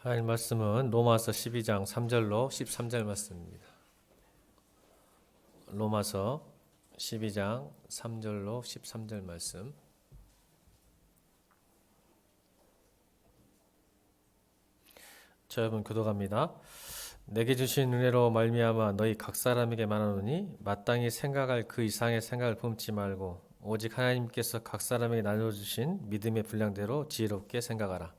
하나님 말씀은 로마서 12장 3절로 13절 말씀입니다. 로마서 12장 3절로 13절 말씀. 저 여러분 교독합니다. 내게 주신 은혜로 말미암아 너희 각 사람에게 말하노니 마땅히 생각할 그 이상의 생각을 품지 말고 오직 하나님께서 각 사람에게 나눠주신 믿음의 분량대로 지혜롭게 생각하라.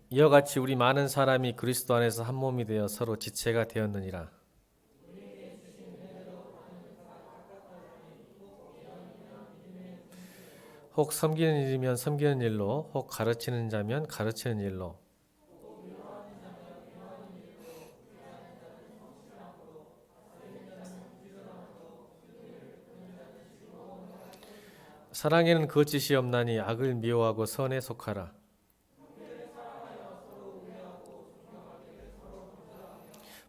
이와 같이 우리 많은 사람이 그리스도 안에서 한 몸이 되어 서로 지체가 되었느니라. 혹 섬기는 일이면 섬기는 일로, 혹 가르치는 자면 가르치는 일로. 사랑에는 거짓이 없나니 악을 미워하고 선에 속하라.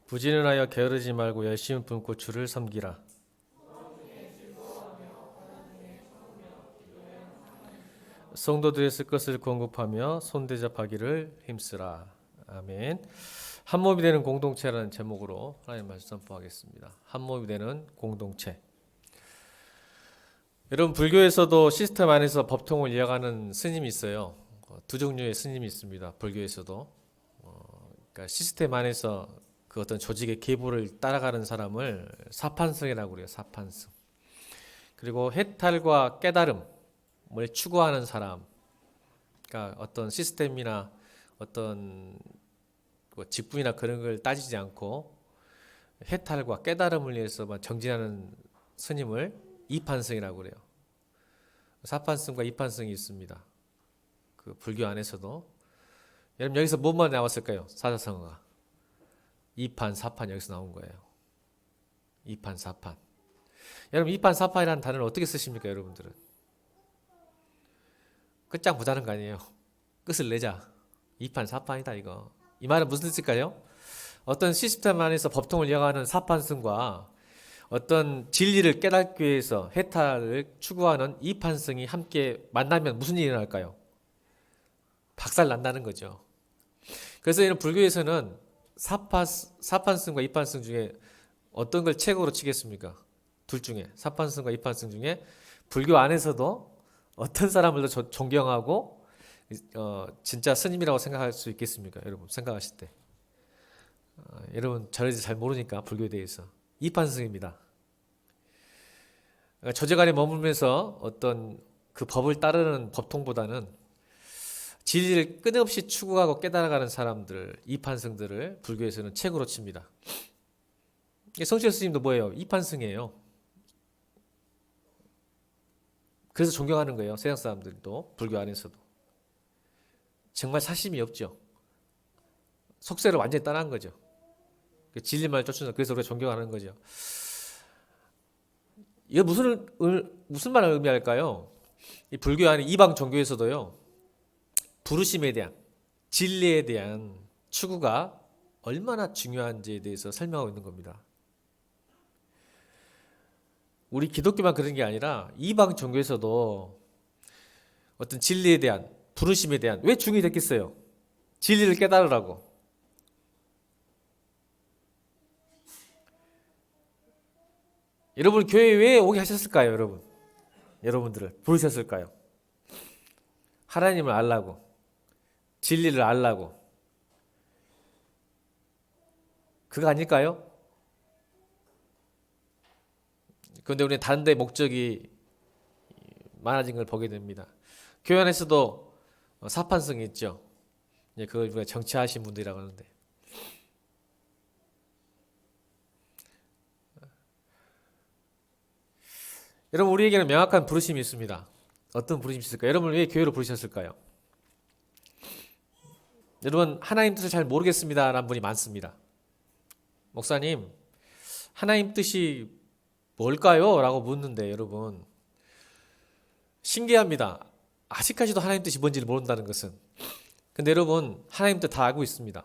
부지런하여 게으르지 말고 열심히 품고 주를 섬기라. 성도들의 쓸 것을 공급하며 손대접하기를 힘쓰라. 아멘. 한 몸이 되는 공동체라는 제목으로 하나님 말씀 선포하겠습니다. 한 몸이 되는 공동체. 여러분 불교에서도 시스템 안에서 법통을 이어가는 스님이 있어요. 두 종류의 스님이 있습니다. 불교에서도 그러니까 시스템 안에서 그 어떤 조직의 계보를 따라가는 사람을 사판승이라고 그래요. 사판승. 그리고 해탈과 깨달음을 추구하는 사람. 그러니까 어떤 시스템이나 어떤 직분이나 그런 걸 따지지 않고 해탈과 깨달음을 위해서만 정진하는 스님을 이판승이라고 그래요. 사판승과 이판승이 있습니다. 그 불교 안에서도. 여러분 여기서 뭐만 나왔을까요? 사자성어가. 이판, 사판 여기서 나온 거예요. 이판, 사판. 여러분 이판, 사판이라는 단어를 어떻게 쓰십니까? 여러분들은. 끝장 보자는 거 아니에요. 끝을 내자. 이판, 사판이다 이거. 이 말은 무슨 뜻일까요? 어떤 시스템 안에서 법통을 이어가는 사판승과 어떤 진리를 깨닫기 위해서 해탈을 추구하는 이판승이 함께 만나면 무슨 일이 일어날까요? 박살 난다는 거죠. 그래서 이런 불교에서는 사판승과 이판승 중에 어떤 걸 최고로 치겠습니까? 둘 중에 사판승과 이판승 중에 불교 안에서도 어떤 사람을 더 존경하고 진짜 스님이라고 생각할 수 있겠습니까? 여러분 생각하실 때 여러분 저를 잘 모르니까 불교에 대해서 이판승입니다. 저제간에 머물면서 어떤 그 법을 따르는 법통보다는 진리를 끊임없이 추구하고 깨달아가는 사람들, 이판승들을 불교에서는 최고로 칩니다. 성실 스님도 뭐예요? 이판승이에요. 그래서 존경하는 거예요. 세상 사람들도 불교 안에서도. 정말 사심이 없죠. 속세를 완전히 떠난 거죠. 진리만 쫓는 그래서 우리가 존경하는 거죠. 이게 무슨 말을 의미할까요? 이 불교 안에 이방 종교에서도요. 부르심에 대한 진리에 대한 추구가 얼마나 중요한지에 대해서 설명하고 있는 겁니다. 우리 기독교만 그런 게 아니라 이방 종교에서도 어떤 진리에 대한 부르심에 대한 왜 중요했겠어요? 진리를 깨달으라고. 여러분 교회에 왜 오게 하셨을까요? 여러분들을 부르셨을까요? 하나님을 알라고. 진리를 알라고. 그거 아닐까요? 그런데 우리는 다른 데 목적이 많아진 걸 보게 됩니다. 교회 안에서도 사판성이 있죠. 그걸 우리가 정치하신 분들이라고 하는데. 여러분 우리에게는 명확한 부르심이 있습니다. 어떤 부르심이 있을까요? 여러분 왜 교회로 부르셨을까요? 여러분 하나님 뜻을 잘 모르겠습니다 라는 분이 많습니다. 목사님 하나님 뜻이 뭘까요? 라고 묻는데 여러분 신기합니다. 아직까지도 하나님 뜻이 뭔지를 모른다는 것은. 근데 여러분 하나님 뜻 다 알고 있습니다.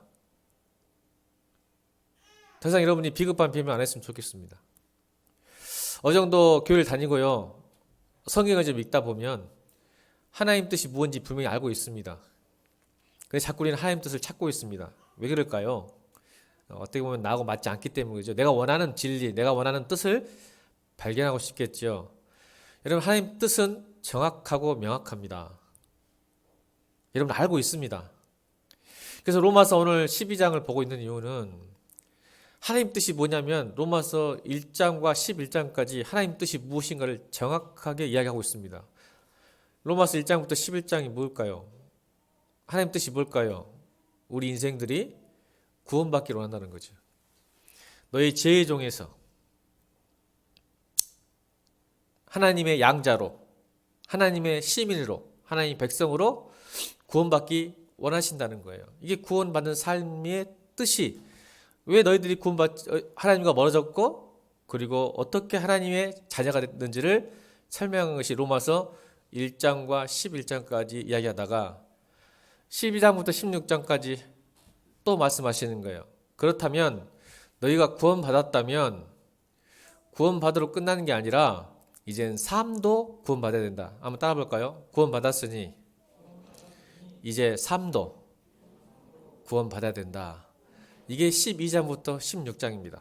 더 이상 여러분이 비겁한 비명 안 했으면 좋겠습니다. 어느 정도 교회를 다니고요. 성경을 좀 읽다 보면 하나님 뜻이 무엇인지 분명히 알고 있습니다. 근데 자꾸 우리는 하나님 뜻을 찾고 있습니다. 왜 그럴까요? 어떻게 보면 나하고 맞지 않기 때문이죠. 내가 원하는 진리, 내가 원하는 뜻을 발견하고 싶겠죠. 여러분, 하나님 뜻은 정확하고 명확합니다. 여러분 알고 있습니다. 그래서 로마서 오늘 12장을 보고 있는 이유는 하나님 뜻이 뭐냐면 로마서 1장과 11장까지 하나님 뜻이 무엇인가를 정확하게 이야기하고 있습니다. 로마서 1장부터 11장이 뭘까요? 하나님 뜻이 뭘까요? 우리 인생들이 구원받기를 원한다는 거죠. 너희 죄의 종에서 하나님의 양자로, 하나님의 시민으로, 하나님의 백성으로 구원받기 원하신다는 거예요. 이게 구원받는 삶의 뜻이 왜 너희들이 하나님과 멀어졌고 그리고 어떻게 하나님의 자녀가 됐는지를 설명한 것이 로마서 1장과 11장까지 이야기하다가 12장부터 16장까지 또 말씀하시는 거예요. 그렇다면 너희가 구원받았다면 구원받으러 끝나는 게 아니라 이젠 삶도 구원받아야 된다. 한번 따라 볼까요? 구원받았으니 이제 삶도 구원받아야 된다. 이게 12장부터 16장입니다.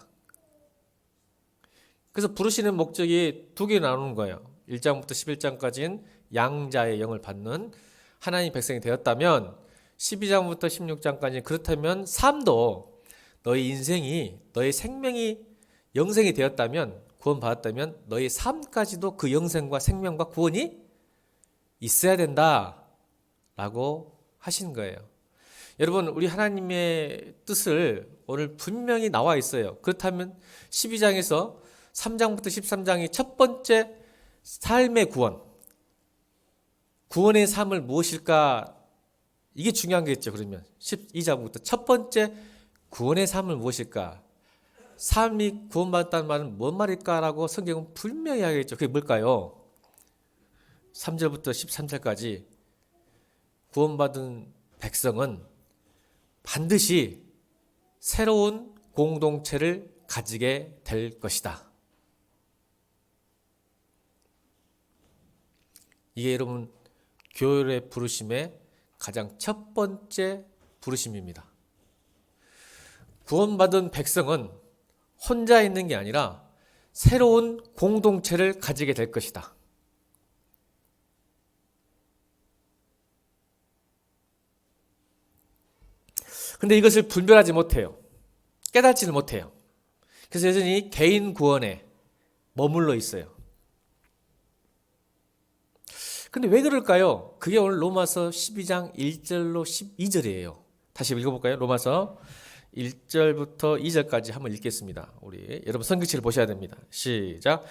그래서 부르시는 목적이 두 개 나누는 거예요. 1장부터 11장까지는 양자의 영을 받는 하나님 백성이 되었다면 12장부터 16장까지 그렇다면 삶도 너희 인생이 너희 생명이 영생이 되었다면 구원받았다면 너희 삶까지도 그 영생과 생명과 구원이 있어야 된다 라고 하신 거예요. 여러분 우리 하나님의 뜻을 오늘 분명히 나와 있어요. 그렇다면 12장에서 3장부터 13장이 첫 번째 삶의 구원, 구원의 삶을 무엇일까? 이게 중요한 게 있죠. 그러면 12장부터 첫 번째 구원의 삶을 무엇일까? 삶이 구원받았다는 말은 뭔 말일까라고 성경은 분명히 하겠죠. 그게 뭘까요? 3절부터 13절까지 구원받은 백성은 반드시 새로운 공동체를 가지게 될 것이다. 이게 여러분 교회의 부르심의 가장 첫 번째 부르심입니다. 구원받은 백성은 혼자 있는 게 아니라 새로운 공동체를 가지게 될 것이다. 근데 이것을 분별하지 못해요. 깨닫지를 못해요. 그래서 여전히 개인 구원에 머물러 있어요. 근데 왜 그럴까요? 그게 오늘 로마서 12장 1절로 12절이에요. 다시 읽어볼까요? 로마서 1절부터 2절까지 한번 읽겠습니다. 우리 여러분 성경책을 보셔야 됩니다. 시작.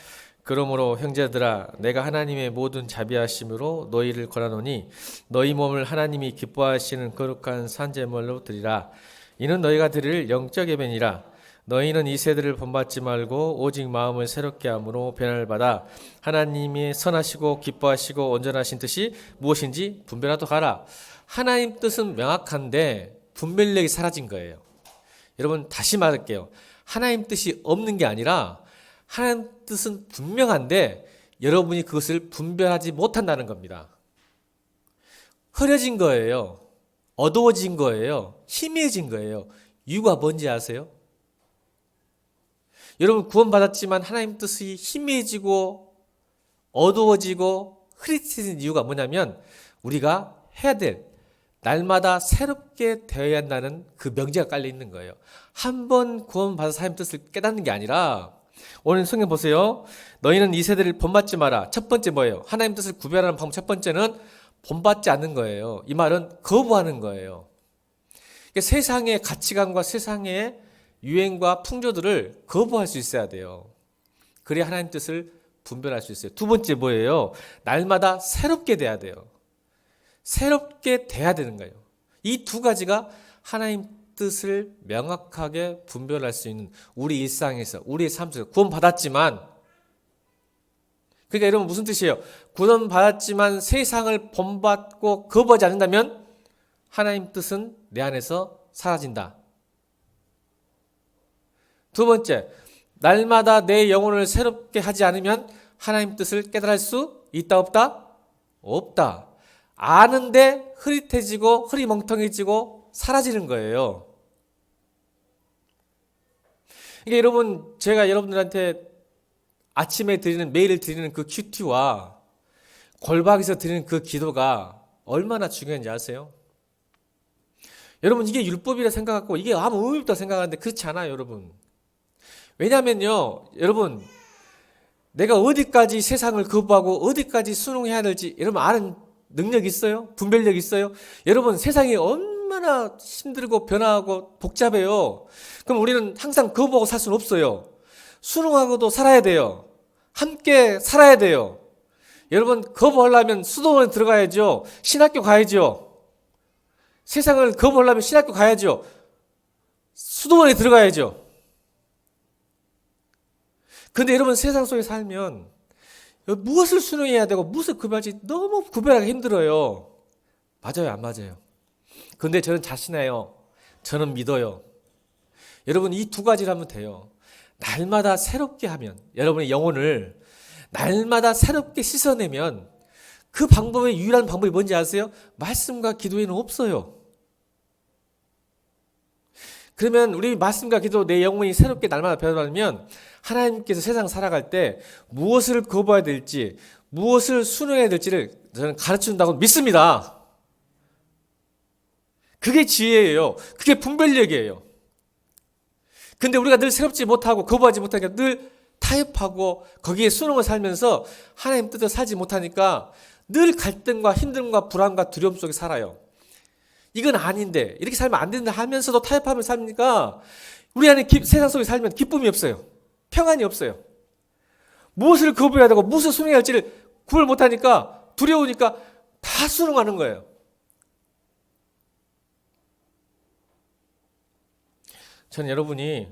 그러므로 형제들아 내가 하나님의 모든 자비하심으로 너희를 권하노니 너희 몸을 하나님이 기뻐하시는 거룩한 산제물로 드리라. 이는 너희가 드릴 영적 예배니라. 너희는 이 세대를 본받지 말고 오직 마음을 새롭게 함으로 변화를 받아 하나님의 선하시고 기뻐하시고 온전하신 뜻이 무엇인지 분별하도록 하라. 하나님 뜻은 명확한데 분별력이 사라진 거예요. 여러분 다시 말할게요. 하나님 뜻이 없는 게 아니라 하나님 뜻은 분명한데 여러분이 그것을 분별하지 못한다는 겁니다. 흐려진 거예요. 어두워진 거예요. 희미해진 거예요. 이유가 뭔지 아세요? 여러분 구원받았지만 하나님 뜻이 희미해지고 어두워지고 흐릿해진 이유가 뭐냐면 우리가 해야 될 날마다 새롭게 되어야 한다는 그 명제가 깔려 있는 거예요. 한 번 구원받아서 하나님 뜻을 깨닫는 게 아니라 오늘 성경 보세요. 너희는 이 세대를 본받지 마라. 첫 번째 뭐예요? 하나님 뜻을 구별하는 방법 첫 번째는 본받지 않는 거예요. 이 말은 거부하는 거예요. 그러니까 세상의 가치관과 세상의 유행과 풍조들을 거부할 수 있어야 돼요. 그래야 하나님 뜻을 분별할 수 있어요. 두 번째 뭐예요? 날마다 새롭게 돼야 돼요. 새롭게 돼야 되는 거예요. 이 두 가지가 하나님 뜻을 명확하게 분별할 수 있는 우리 일상에서 우리의 삶 속에서 구원받았지만 그러니까 여러분 무슨 뜻이에요? 구원받았지만 세상을 본받고 거부하지 않는다면 하나님 뜻은 내 안에서 사라진다. 두 번째, 날마다 내 영혼을 새롭게 하지 않으면 하나님 뜻을 깨달을 수 있다 없다? 없다. 아는데 흐릿해지고 흐리멍텅해지고 사라지는 거예요. 이게 여러분, 제가 여러분들한테 아침에 드리는, 매일 드리는 그 큐티와 골방에서 드리는 그 기도가 얼마나 중요한지 아세요? 여러분, 이게 율법이라 생각하고 이게 아무 의미 없다 생각하는데 그렇지 않아요, 여러분. 왜냐면요, 여러분, 내가 어디까지 세상을 거부하고 어디까지 순응해야 될지 여러분 아는 능력 있어요? 분별력 있어요? 여러분, 세상이 얼마나 힘들고 변화하고 복잡해요. 그럼 우리는 항상 거부하고 살 수는 없어요. 순응하고도 살아야 돼요. 함께 살아야 돼요. 여러분, 거부하려면 수도원에 들어가야죠. 신학교 가야죠. 세상을 거부하려면 신학교 가야죠. 수도원에 들어가야죠. 근데 여러분, 세상 속에 살면 무엇을 순응해야 되고 무엇을 구별할지 너무 구별하기 힘들어요. 맞아요, 안 맞아요? 근데 저는 자신해요. 저는 믿어요. 여러분, 이 두 가지를 하면 돼요. 날마다 새롭게 하면, 여러분의 영혼을 날마다 새롭게 씻어내면 그 방법의 유일한 방법이 뭔지 아세요? 말씀과 기도에는 없어요. 그러면 우리 말씀과 기도, 내 영혼이 새롭게 날마다 변화하면 하나님께서 세상 살아갈 때 무엇을 거부해야 될지, 무엇을 순응해야 될지를 저는 가르쳐준다고 믿습니다. 그게 지혜예요. 그게 분별력이에요. 근데 우리가 늘 새롭지 못하고 거부하지 못하니까 늘 타협하고 거기에 순응을 살면서 하나님 뜻을 살지 못하니까 늘 갈등과 힘듦과 불안과 두려움 속에 살아요. 이건 아닌데, 이렇게 살면 안 된다 하면서도 타협하며 삽니까? 우리 안에 세상 속에 살면 기쁨이 없어요. 평안이 없어요. 무엇을 거부해야 되고 무엇을 순응해야 할지를 구별 못하니까 두려우니까 다 순응하는 거예요. 저는 여러분이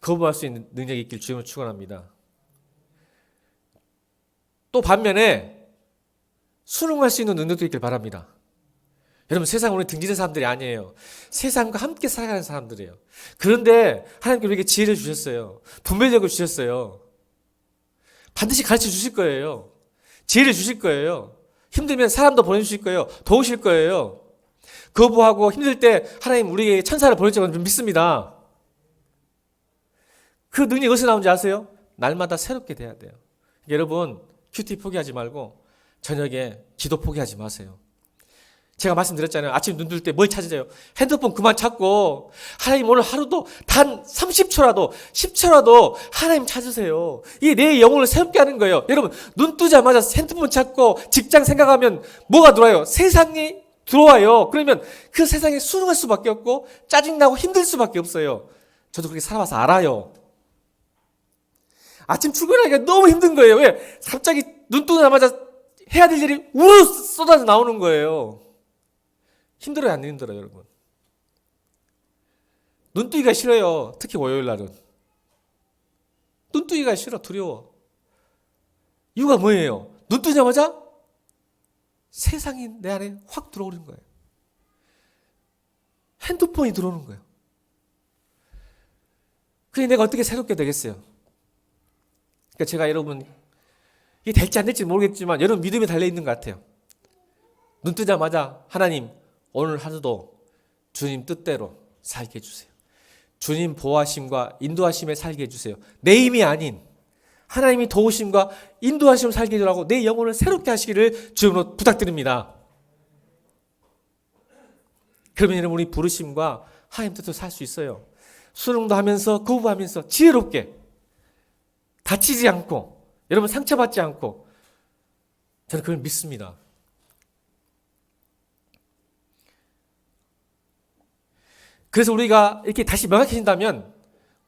거부할 수 있는 능력이 있길 주님을 축원합니다. 또 반면에 순응할 수 있는 능력도 있길 바랍니다. 여러분, 세상 우리 등지는 사람들이 아니에요. 세상과 함께 살아가는 사람들이에요. 그런데 하나님께서 우리에게 지혜를 주셨어요. 분별력을 주셨어요. 반드시 가르쳐 주실 거예요. 지혜를 주실 거예요. 힘들면 사람도 보내주실 거예요. 도우실 거예요. 거부하고 힘들 때 하나님 우리에게 천사를 보낼 줄은 믿습니다. 그 능력이 어디서 나오는지 아세요? 날마다 새롭게 돼야 돼요. 여러분, 큐티 포기하지 말고 저녁에 기도 포기하지 마세요. 제가 말씀드렸잖아요. 아침 눈 뜰 때 뭘 찾으세요? 핸드폰 그만 찾고 하나님 오늘 하루도 단 30초라도 10초라도 하나님 찾으세요. 이게 내 영혼을 새롭게 하는 거예요. 여러분, 눈 뜨자마자 핸드폰 찾고 직장 생각하면 뭐가 들어와요? 세상이 들어와요. 그러면 그 세상에 순응할 수밖에 없고 짜증나고 힘들 수밖에 없어요. 저도 그렇게 살아와서 알아요. 아침 출근하기가 너무 힘든 거예요. 왜? 갑자기 눈 뜨자마자 해야 될 일이 우르르 쏟아져 나오는 거예요. 힘들어요, 안 힘들어요, 여러분? 눈 뜨기가 싫어요. 특히 월요일 날은. 눈 뜨기가 싫어, 두려워. 이유가 뭐예요? 눈 뜨자마자 세상이 내 안에 확 들어오는 거예요. 핸드폰이 들어오는 거예요. 그래, 내가 어떻게 새롭게 되겠어요? 그러니까 제가 여러분, 이게 될지 안 될지 모르겠지만 여러분 믿음이 달려있는 것 같아요. 눈 뜨자마자 하나님, 오늘 하루도 주님 뜻대로 살게 해주세요. 주님 보호하심과 인도하심에 살게 해주세요. 내 힘이 아닌 하나님이 도우심과 인도하심을 살게 해주라고 내 영혼을 새롭게 하시기를 주님으로 부탁드립니다. 그러면 여러분, 우리 부르심과 하나님 뜻대로 살 수 있어요. 순응도 하면서 거부하면서 지혜롭게, 다치지 않고, 여러분 상처받지 않고, 저는 그걸 믿습니다. 그래서 우리가 이렇게 다시 명확해진다면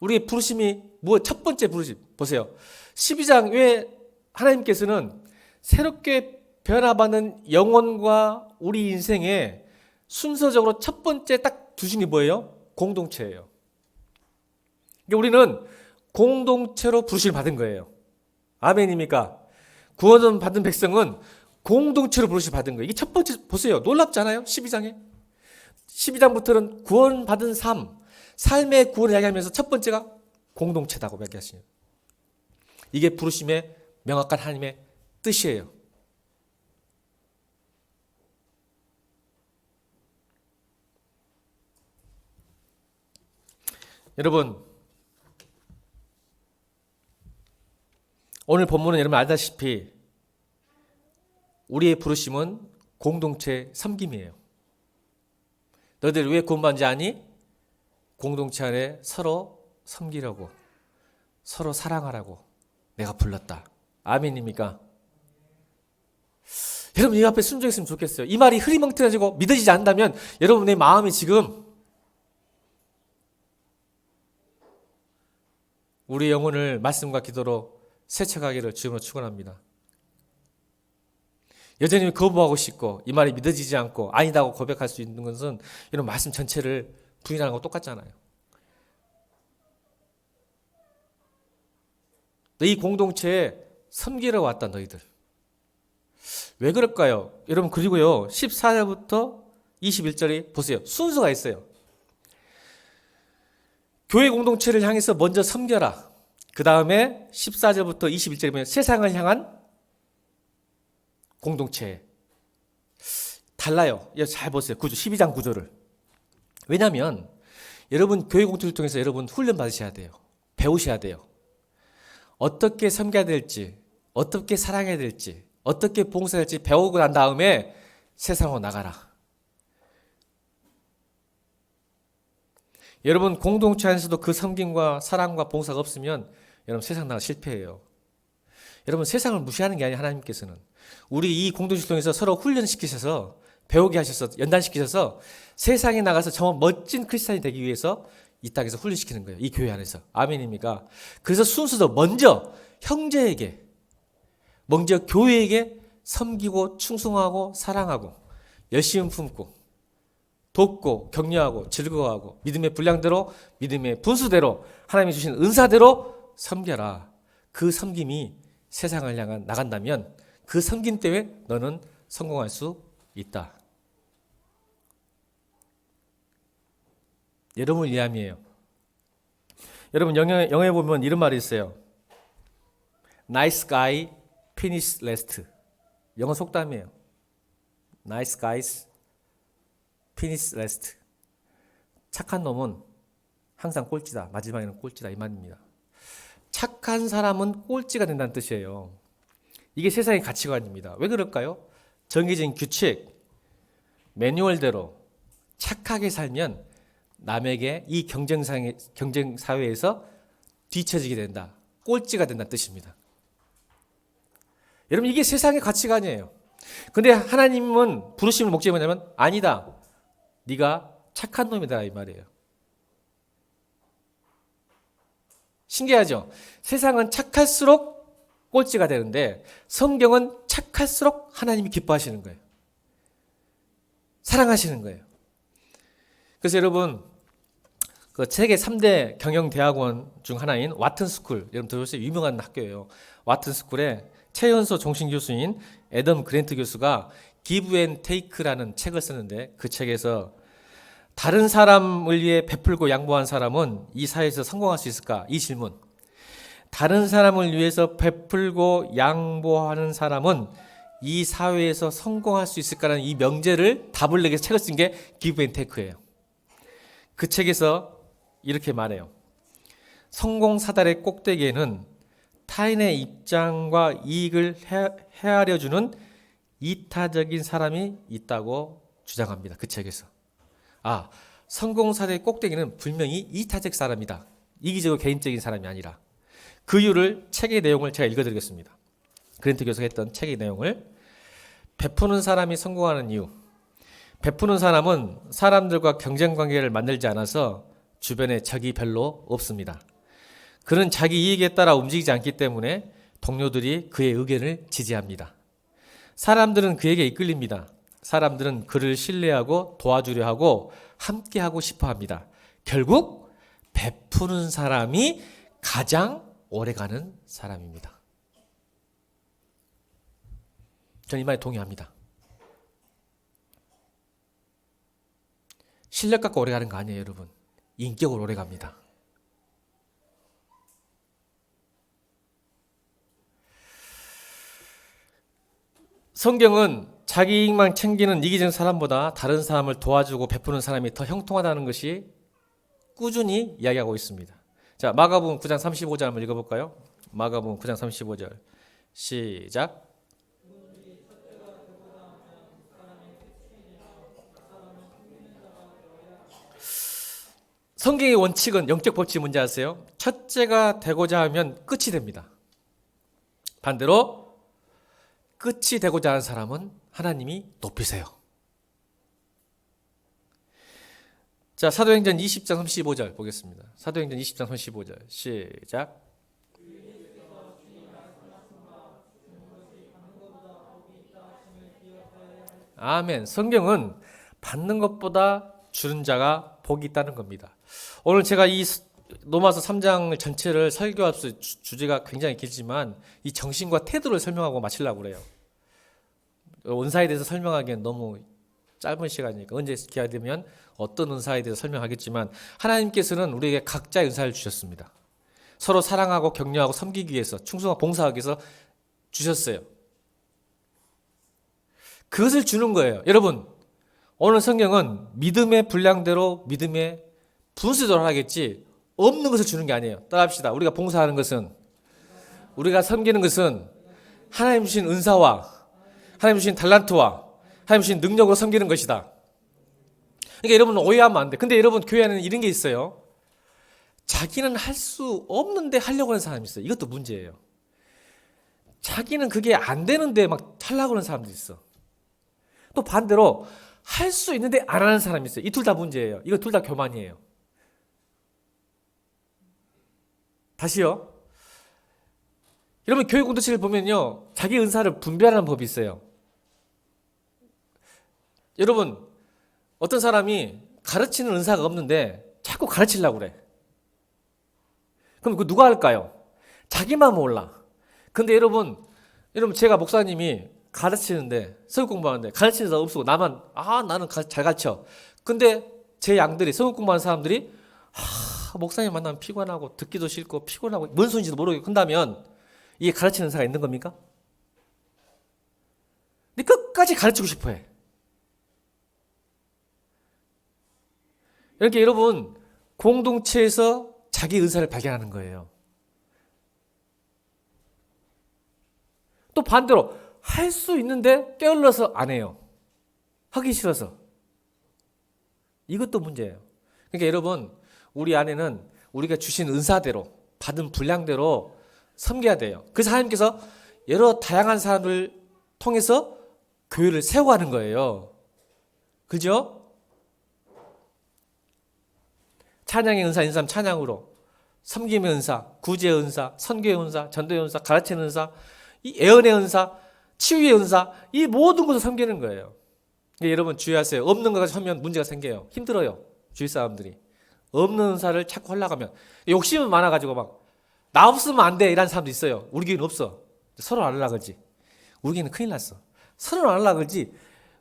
우리의 부르심이 첫 번째 부르심 보세요. 12장 왜 하나님께서는 새롭게 변화받는 영혼과 우리 인생에 순서적으로 첫 번째 딱 두신 게 뭐예요? 공동체예요. 그러니까 우리는 공동체로 부르심을 받은 거예요. 아멘입니까? 구원을 받은 백성은 공동체로 부르심을 받은 거예요. 이게 첫 번째, 보세요. 놀랍잖아요? 12장에. 12장부터는 구원받은 삶의 구원을 이야기하면서 첫 번째가 공동체다고 이야기하시네요. 이게 부르심의 명확한 하나님의 뜻이에요. 여러분, 오늘 본문은 여러분 알다시피 우리의 부르심은 공동체 섬김이에요. 너희들 왜 구원받는지 아니? 공동체 안에 서로 섬기려고, 서로 사랑하라고 내가 불렀다. 아멘입니까? 여러분 이 앞에 순종했으면 좋겠어요. 이 말이 흐리멍텅해지고 믿어지지 않는다면 여러분의 마음이 지금 우리 영혼을 말씀과 기도로 세척하기를 주님으로 축원합니다. 여전히 거부하고 싶고 이 말이 믿어지지 않고 아니다고 고백할 수 있는 것은 이런 말씀 전체를 부인하는 거 똑같잖아요. 너희 공동체에 섬기러 왔다 너희들. 왜 그럴까요? 여러분 그리고요 14절부터 21절이 보세요. 순서가 있어요. 교회 공동체를 향해서 먼저 섬겨라. 그 다음에 14절부터 21절이면 세상을 향한 공동체. 달라요. 잘 보세요. 구조, 12장 구조를. 왜냐하면 여러분 교회 공동체를 통해서 여러분 훈련 받으셔야 돼요. 배우셔야 돼요. 어떻게 섬겨야 될지, 어떻게 사랑해야 될지, 어떻게 봉사해야 될지 배우고 난 다음에 세상으로 나가라. 여러분 공동체 안에서도 그 섬김과 사랑과 봉사가 없으면 여러분 세상 나가 실패해요. 여러분 세상을 무시하는 게 아니에요. 하나님께서는 우리 이 공동체를 통해서 서로 훈련시키셔서 배우게 하셔서 연단시키셔서 세상에 나가서 정말 멋진 크리스찬이 되기 위해서 이 땅에서 훈련시키는 거예요. 이 교회 안에서. 아멘입니까? 그래서 순서도 먼저 형제에게, 먼저 교회에게 섬기고 충성하고 사랑하고 열심히 품고 돕고 격려하고 즐거워하고 믿음의 분량대로 믿음의 분수대로 하나님이 주신 은사대로 섬겨라. 그 섬김이 세상을 향한 나간다면 그 섬김 때문에 너는 성공할 수 있다. 여러분을 위함이에요. 여러분 영어에 보면 이런 말이 있어요. Nice guy finish last. 영어 속담이에요. Nice guys finish last. 착한 놈은 항상 꼴찌다. 마지막에는 꼴찌다. 이 말입니다. 착한 사람은 꼴찌가 된다는 뜻이에요. 이게 세상의 가치관입니다. 왜 그럴까요? 정해진 규칙, 매뉴얼대로 착하게 살면 남에게 이 경쟁 사회에서 뒤처지게 된다. 꼴찌가 된다는 뜻입니다. 여러분 이게 세상의 가치관이에요. 근데 하나님은 부르심을 목적이 뭐냐면 아니다. 네가 착한 놈이다 이 말이에요. 신기하죠? 세상은 착할수록 꼴찌가 되는데 성경은 착할수록 하나님이 기뻐하시는 거예요. 사랑하시는 거예요. 그래서 여러분 그 세계 3대 경영대학원 중 하나인 와튼스쿨, 여러분 들어보세요. 유명한 학교예요. 와튼스쿨의 최연소 종신 교수인 애덤 그랜트 교수가 Give and Take라는 책을 썼는데 그 책에서 다른 사람을 위해 베풀고 양보한 사람은 이 사회에서 성공할 수 있을까? 이 질문. 다른 사람을 위해서 베풀고 양보하는 사람은 이 사회에서 성공할 수 있을까라는 이 명제를 답을 내기 위해서 책을 쓴 게 Give and Take예요. 그 책에서 이렇게 말해요. 성공 사다리의 꼭대기에는 타인의 입장과 이익을 헤아려주는 이타적인 사람이 있다고 주장합니다. 그 책에서. 성공 사다리의 꼭대기는 분명히 이타적 사람이다. 이기적이고 개인적인 사람이 아니라. 그 이유를 책의 내용을 제가 읽어드리겠습니다. 그랜트 교수가 했던 책의 내용을. 베푸는 사람이 성공하는 이유. 베푸는 사람은 사람들과 경쟁관계를 만들지 않아서 주변에 적이 별로 없습니다. 그는 자기 이익에 따라 움직이지 않기 때문에 동료들이 그의 의견을 지지합니다. 사람들은 그에게 이끌립니다. 사람들은 그를 신뢰하고 도와주려 하고 함께하고 싶어 합니다. 결국 베푸는 사람이 가장 오래가는 사람입니다. 저는 이 말에 동의합니다. 실력 갖고 오래가는 거 아니에요, 여러분. 인격으로 오래갑니다. 성경은 자기 이익만 챙기는 이기적인 사람보다 다른 사람을 도와주고 베푸는 사람이 더 형통하다는 것이 꾸준히 이야기하고 있습니다. 자, 마가복음 9장 35절 한번 읽어볼까요? 마가복음 9장 35절 시작. 성경의 원칙은 영적 법칙이 뭔지 아세요? 첫째가 되고자 하면 끝이 됩니다. 반대로 끝이 되고자 하는 사람은 하나님이 높이세요. 자, 사도행전 20장 35절 보겠습니다. 사도행전 20장 35절 시작. 아멘. 성경은 받는 것보다 주는 자가 복이 있다는 겁니다. 오늘 제가 이 로마서 3장 전체를 설교할 수 주제가 굉장히 길지만 이 정신과 태도를 설명하고 마치려고 그래요. 은사에 대해서 설명하기엔 너무 짧은 시간이니까 언제 기회가 되면 어떤 은사에 대해서 설명하겠지만 하나님께서는 우리에게 각자의 은사를 주셨습니다. 서로 사랑하고 격려하고 섬기기 위해서 충성하고 봉사하기 위해서 주셨어요. 그것을 주는 거예요. 여러분, 오늘 성경은 믿음의 분량대로 믿음의 분수대로 하겠지 없는 것을 주는 게 아니에요. 따라합시다. 우리가 봉사하는 것은, 우리가 섬기는 것은 하나님 주신 은사와 하나님 주신 달란트와 하나님 주신 능력으로 섬기는 것이다. 그러니까 여러분 오해하면 안 돼. 근데 여러분 교회 안에는 이런 게 있어요. 자기는 할 수 없는데 하려고 하는 사람이 있어요. 이것도 문제예요. 자기는 그게 안 되는데 막 하려고 하는 사람도 있어. 또 반대로 할 수 있는데 안 하는 사람이 있어요. 이 둘 다 문제예요. 이거 둘 다 교만이에요. 다시요. 여러분 교회 공동체를 보면요. 자기 은사를 분별하는 법이 있어요. 여러분 어떤 사람이 가르치는 은사가 없는데 자꾸 가르치려고 그래. 그럼 그 누가 할까요? 자기만 몰라. 근데 여러분 제가 목사님이 가르치는데 성경 공부하는데 가르치는 사람 없고 나만 나는 잘 가르쳐. 근데 제 양들이 성경 공부하는 사람들이 목사님 만나면 피곤하고 듣기도 싫고 피곤하고 뭔 소리인지도 모르겠고 한다면 이게 가르치는 은사가 있는 겁니까? 근데 끝까지 가르치고 싶어 해. 이렇게 여러분 공동체에서 자기 은사를 발견하는 거예요. 또 반대로 할 수 있는데 게을러서 안 해요. 하기 싫어서. 이것도 문제예요. 그러니까 여러분 우리 안에는 우리가 주신 은사대로 받은 분량대로 섬겨야 돼요. 그래서 하나님께서 여러 다양한 사람을 통해서 교회를 세워가는 거예요. 그죠? 찬양의 은사 있는 사람 찬양으로, 섬김의 은사, 구제의 은사, 선교의 은사, 전도의 은사, 가르치는 은사, 이 애언의 은사, 치유의 은사, 이 모든 것을 섬기는 거예요. 그러니까 여러분 주의하세요. 없는 것 같이 하면 문제가 생겨요. 힘들어요. 주위 사람들이. 없는 은사를 찾고 하려고 하면 욕심은 많아가지고 막 나 없으면 안 돼 이라는 사람도 있어요. 우리 교회는 없어. 서로 안 하려고 그러지. 우리 교회는 큰일 났어. 서로 안 하려고 그러지.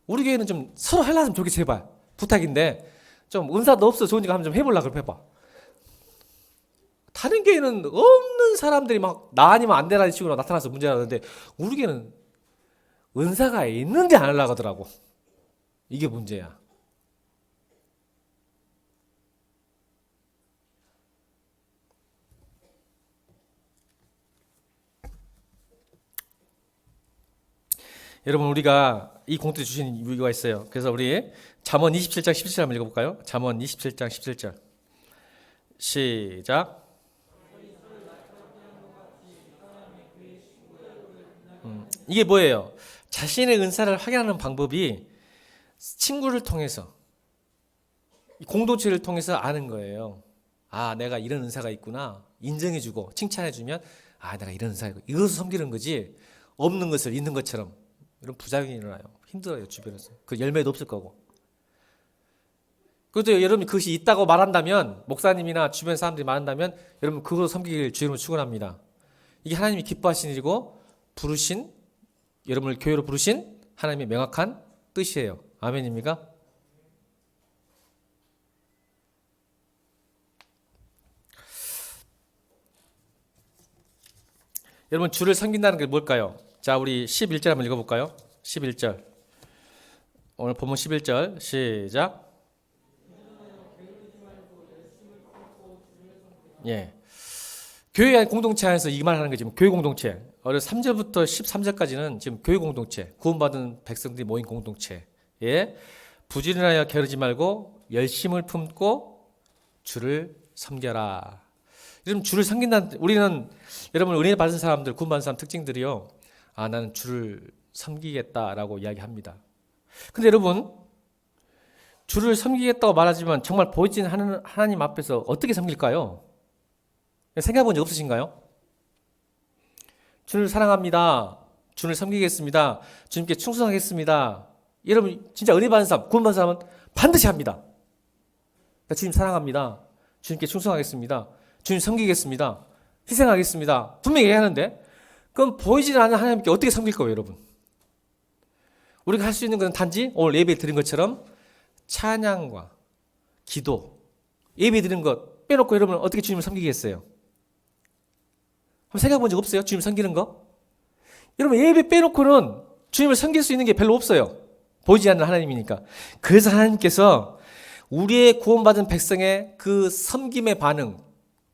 우리 교회는 좀 서로 하려면 좋게 제발 부탁인데 좀 은사도 없어 좋으니까 한번 좀 해보려고 해봐. 다른 교회는 없는 사람들이 막 나 아니면 안 되라는 식으로 나타나서 문제가 나는데 우리 교회는 은사가 있는데 안 하려고 하더라고. 이게 문제야. 여러분 우리가 이 공동체 주신 이유가 있어요. 그래서 우리 잠언 27장 17절 한번 읽어볼까요? 잠언 27장 17절 시작. 이게 뭐예요? 자신의 은사를 확인하는 방법이 친구를 통해서 공동체를 통해서 아는 거예요. 내가 이런 은사가 있구나 인정해주고 칭찬해주면 내가 이런 은사가 있고 이것을 섬기는 거지 없는 것을 있는 것처럼 이런 부작용이 일어나요. 힘들어요 주변에서. 그 열매도 없을 거고. 그래도 여러분이 그것이 있다고 말한다면 목사님이나 주변 사람들이 말한다면 여러분 그것을 섬기길 주님으로 축원합니다. 이게 하나님이 기뻐하신 일이고 부르신 여러분을 교회로 부르신 하나님의 명확한 뜻이에요. 아멘입니까? 여러분 주를 섬긴다는 게 뭘까요? 자 우리 11절 한번 읽어볼까요? 11절. 오늘 본문 11절 시작. 예. 교회 안 공동체 안에서 이 말 하는 게 지금 교회 공동체. 3절부터 13절까지는 지금 교회 공동체, 구원받은 백성들이 모인 공동체에 부지런하여 게으르지 말고 열심을 품고 주를 섬겨라. 여러분 주를 섬긴다는 우리는 여러분 은혜 받은 사람들, 구원받은 사람 특징들이요. 아, 나는 주를 섬기겠다라고 이야기합니다. 근데 여러분 주를 섬기겠다고 말하지만 정말 보이진 않는 하나님 앞에서 어떻게 섬길까요? 생각해 본 적 없으신가요? 주를 사랑합니다. 주를 섬기겠습니다. 주님께 충성하겠습니다. 여러분 진짜 은혜 받은 사람, 구원 받은 사람은 반드시 합니다. 그러니까 주님 사랑합니다. 주님께 충성하겠습니다. 주님 섬기겠습니다. 희생하겠습니다. 분명히 얘기하는데 그럼 보이지 않는 하나님께 어떻게 섬길 거예요, 여러분? 우리가 할 수 있는 것은 단지 오늘 예배 드린 것처럼 찬양과 기도, 예배 드린 것 빼놓고 여러분 어떻게 주님을 섬기겠어요? 한번 생각해 본 적 없어요? 주님 섬기는 거? 여러분 예배 빼놓고는 주님을 섬길 수 있는 게 별로 없어요. 보이지 않는 하나님이니까. 그래서 하나님께서 우리의 구원받은 백성의 그 섬김의 반응,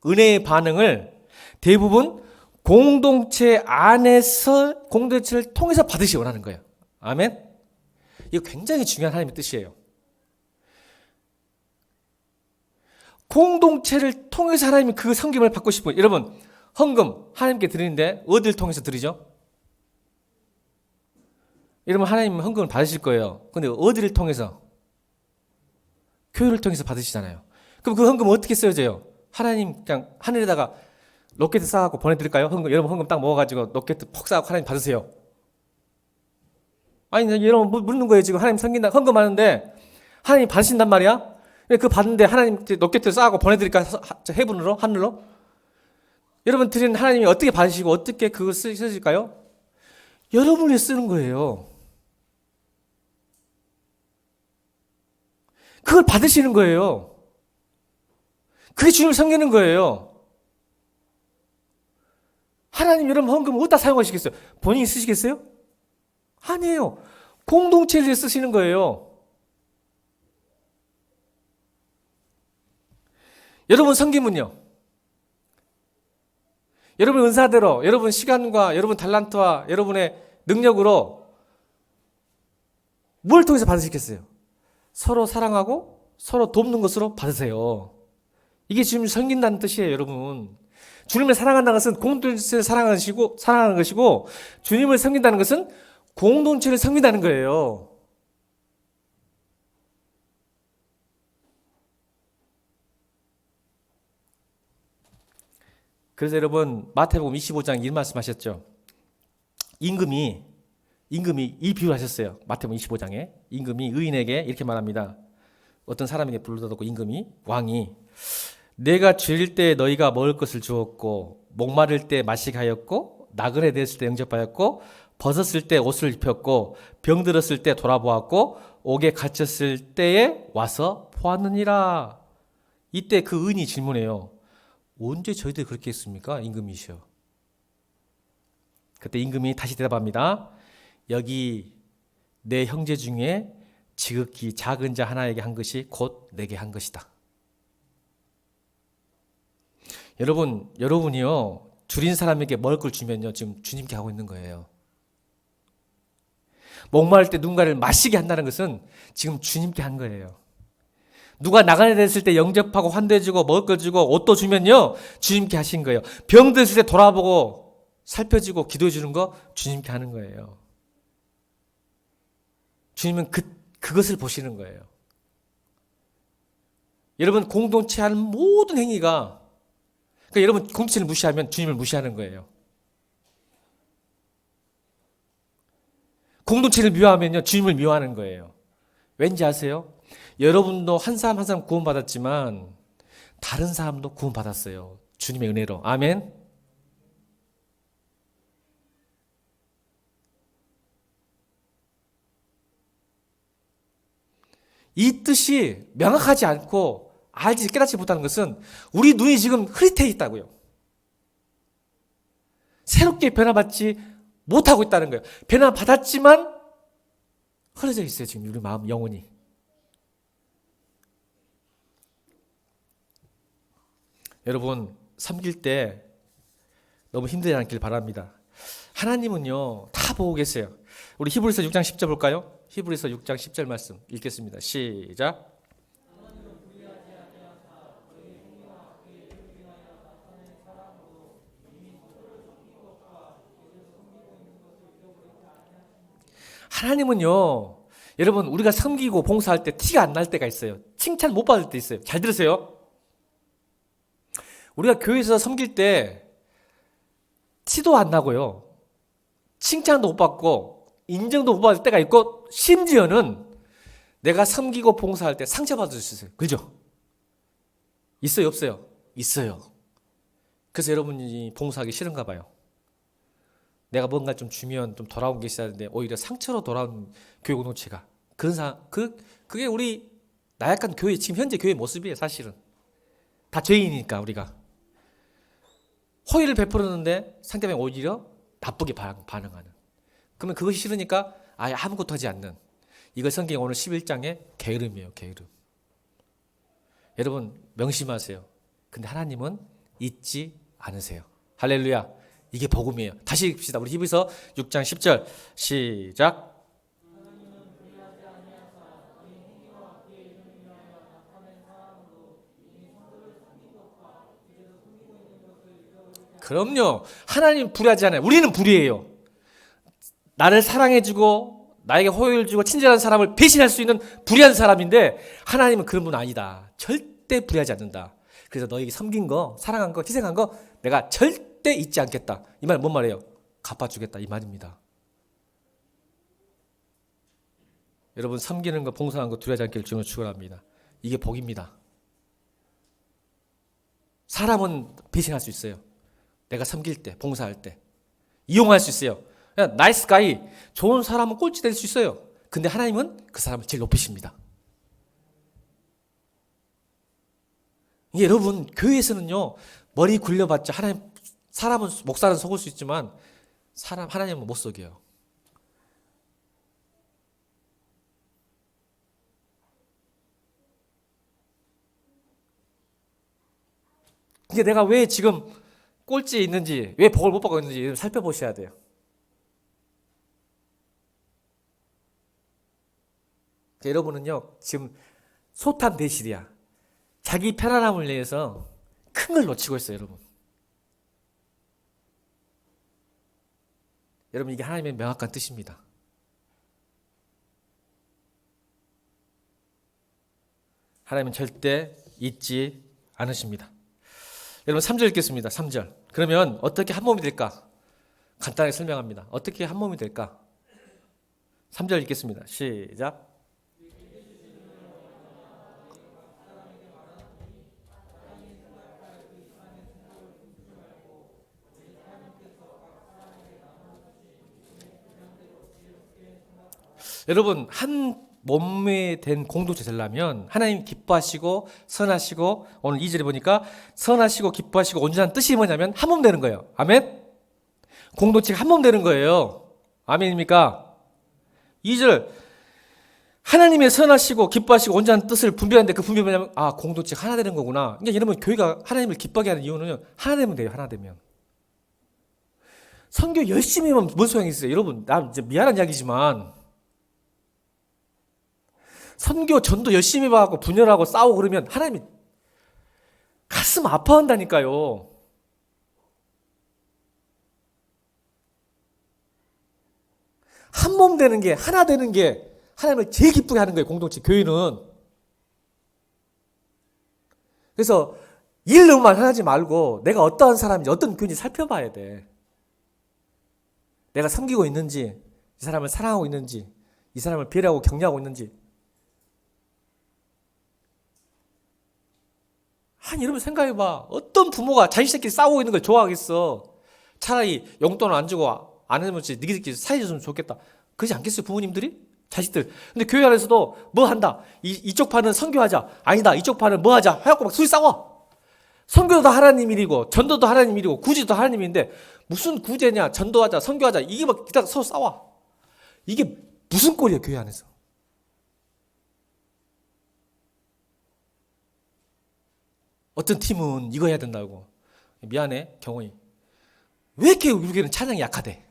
은혜의 반응을 대부분 공동체 안에서 공동체를 통해서 받으시 원하는 거예요. 아멘? 이거 굉장히 중요한 하나님의 뜻이에요. 공동체를 통해서 하나님이 그 섬김을 받고 싶어요. 여러분 헌금 하나님께 드리는데 어디를 통해서 드리죠? 여러분 하나님 헌금을 받으실 거예요. 근데 어디를 통해서? 교회를 통해서 받으시잖아요. 그럼 그 헌금 어떻게 쓰여져요? 하나님 그냥 하늘에다가 로켓 쌓아갖고 보내드릴까요? 헌금, 여러분 헌금 딱 먹어가지고 로켓 폭 쌓아갖고 하나님 받으세요. 아니 여러분 묻는 거예요. 지금 하나님 섬긴다 헌금하는데 하나님 받으신단 말이야? 그 받는데 하나님 로켓 쌓아갖고 보내드릴까? 해분으로? 하늘로? 여러분 드린 하나님이 어떻게 받으시고 어떻게 그거 쓰실까요? 여러분이 쓰는 거예요. 그걸 받으시는 거예요. 그게 주님을 섬기는 거예요. 하나님 여러분 헌금 어디다 사용하시겠어요? 본인이 쓰시겠어요? 아니에요. 공동체를 위해 쓰시는 거예요. 여러분 섬김은요? 여러분 은사대로, 여러분 시간과 여러분 달란트와 여러분의 능력으로 뭘 통해서 받으시겠어요? 서로 사랑하고 서로 돕는 것으로 받으세요. 이게 주님을 섬긴다는 뜻이에요, 여러분. 주님을 사랑한다는 것은 공동체를 사랑하는 것이고 주님을 섬긴다는 것은 공동체를 섬긴다는 거예요. 그래서 여러분 마태복음 25장 이 말씀하셨죠. 임금이 이 비유를 하셨어요. 마태복음 25장에 임금이 의인에게 이렇게 말합니다. 어떤 사람에게 불러다놓고 임금이 왕이 내가 죄일 때 너희가 먹을 것을 주었고 목마를 때 마시게 하였고 나그네 됐을 때 영접하였고 벗었을 때 옷을 입혔고 병들었을 때 돌아보았고 옥에 갇혔을 때에 와서 보았느니라. 이때 그 의인이 질문해요. 언제 저희들이 그렇게 했습니까? 임금이시여. 그때 임금이 다시 대답합니다. 여기 내 형제 중에 지극히 작은 자 하나에게 한 것이 곧 내게 한 것이다. 여러분이요 줄인 사람에게 먹을 걸 주면요 지금 주님께 하고 있는 거예요. 목마를 때 누군가를 마시게 한다는 것은 지금 주님께 한 거예요. 누가 나가게 됐을 때 영접하고 환대해주고 먹을 걸 주고 옷도 주면요 주님께 하신 거예요. 병들었을 때 돌아보고 살펴주고 기도해주는 거 주님께 하는 거예요. 주님은 그것을 보시는 거예요. 여러분 공동체 하는 모든 행위가 그러니까 여러분 공동체를 무시하면 주님을 무시하는 거예요. 공동체를 미워하면요 주님을 미워하는 거예요. 왠지 아세요? 여러분도 한 사람 한 사람 구원받았지만 다른 사람도 구원받았어요. 주님의 은혜로. 아멘. 이 뜻이 명확하지 않고 알지 깨닫지 못하는 것은 우리 눈이 지금 흐릿해 있다고요. 새롭게 변화받지 못하고 있다는 거예요. 변화받았지만 흐려져 있어요. 지금 우리 마음, 영혼이. 여러분, 섬길 때 너무 힘들지 않길 바랍니다. 하나님은요, 다 보고 계세요. 우리 히브리서 6장 10절 볼까요? 히브리서 6장 10절 말씀 읽겠습니다. 시작. 하나님은요, 여러분, 우리가 섬기고 봉사할 때 티가 안 날 때가 있어요. 칭찬 못 받을 때 있어요. 잘 들으세요. 우리가 교회에서 섬길 때 티도 안 나고요. 칭찬도 못 받고 인정도 못 받을 때가 있고, 심지어는 내가 섬기고 봉사할 때 상처받을 수 있어요. 그죠? 있어요, 없어요? 있어요. 그래서 여러분이 봉사하기 싫은가 봐요. 내가 뭔가 좀 주면 좀 돌아온 게 있어야 하는데 오히려 상처로 돌아온 교회 공동체가, 그게 우리 나약한 교회, 지금 현재 교회 모습이에요. 사실은 다 죄인이니까. 우리가 호의를 베풀었는데 상대방이 오히려 나쁘게 반응하는, 그러면 그것이 싫으니까 아예 아무것도 하지 않는, 이걸 성경에 오늘 11장의 게으름이에요. 게으름. 여러분 명심하세요. 근데 하나님은 잊지 않으세요. 할렐루야. 이게 복음이에요. 다시 읽읍시다. 우리 히브리서 6장 10절 시작. 그럼요. 하나님 불의하지 않아요. 우리는 불의해요. 나를 사랑해주고 나에게 호의를 주고 친절한 사람을 배신할 수 있는 불의한 사람인데, 하나님은 그런 분 아니다. 절대 불의하지 않는다. 그래서 너에게 섬긴 거, 사랑한 거, 희생한 거 내가 절대 잊지 않겠다. 이 말 뭔 말이에요? 갚아주겠다 이 말입니다. 여러분, 섬기는 거, 봉사하는 거 두려워하지 않기를 주님으로 축원합니다. 이게 복입니다. 사람은 배신할 수 있어요. 내가 섬길 때, 봉사할 때 이용할 수 있어요. 그냥 나이스 가이, 좋은 사람은 꼴찌 될 수 있어요. 근데 하나님은 그 사람을 제일 높이십니다. 이게 여러분, 교회에서는요, 머리 굴려봤자 하나님, 사람은, 목사는 속을 수 있지만 하나님은 못 속여요. 이게 내가 왜 지금 꼴찌에 있는지, 왜 복을 못 받고 있는지 살펴보셔야 돼요. 여러분은요, 지금 소탄 대실이야. 자기 편안함을 위해서 큰 걸 놓치고 있어요, 여러분. 여러분, 이게 하나님의 명확한 뜻입니다. 하나님은 절대 잊지 않으십니다. 여러분, 3절 읽겠습니다. 3절. 그러면 어떻게 한 몸이 될까? 간단하게 설명합니다. 어떻게 한 몸이 될까? 3절 읽겠습니다. 시작. 여러분, 한 몸에 된 공동체 되려면 하나님 기뻐하시고 선하시고, 오늘 2절에 보니까 선하시고 기뻐하시고 온전한 뜻이 뭐냐면 한 몸 되는 거예요. 아멘? 공동체가 한 몸 되는 거예요. 아멘입니까? 2절, 하나님의 선하시고 기뻐하시고 온전한 뜻을 분별하는데, 그 분별이 뭐냐면 공동체가 하나 되는 거구나. 그러니까 여러분, 교회가 하나님을 기뻐하게 하는 이유는 하나 되면 돼요. 하나 되면. 선교 열심히 하면 뭔 소용이 있어요. 여러분, 나 이제 미안한 이야기지만 선교 전도 열심히 하고 분열하고 싸우고 그러면 하나님이 가슴 아파한다니까요. 한 몸 되는 게, 하나 되는 게 하나님을 제일 기쁘게 하는 거예요. 공동체, 교회는. 그래서 일로만 하지 말고 내가 어떠한 사람인지, 어떤 교회인지 살펴봐야 돼. 내가 섬기고 있는지, 이 사람을 사랑하고 있는지, 이 사람을 배려하고 격려하고 있는지. 아니, 여러분 생각해봐. 어떤 부모가 자식끼리 싸우고 있는 걸 좋아하겠어? 차라리 용돈을 안 주고 안 해주면 니들끼리 사이좋으면 좋겠다. 그러지 않겠어요, 부모님들이? 자식들. 근데 교회 안에서도 뭐 한다. 이쪽 판은 선교하자. 아니다. 이쪽 판은 뭐 하자. 해갖고 막 둘이 싸워. 선교도 하나님 일이고 전도도 하나님 일이고 구제도 하나님 일인데, 무슨 구제냐, 전도하자, 선교하자, 이게 막 기다려 서로 싸워. 이게 무슨 꼴이야, 교회 안에서. 어떤 팀은 이거 해야 된다고. 미안해, 경호이. 왜 이렇게 우리 교회는 찬양이 약하대?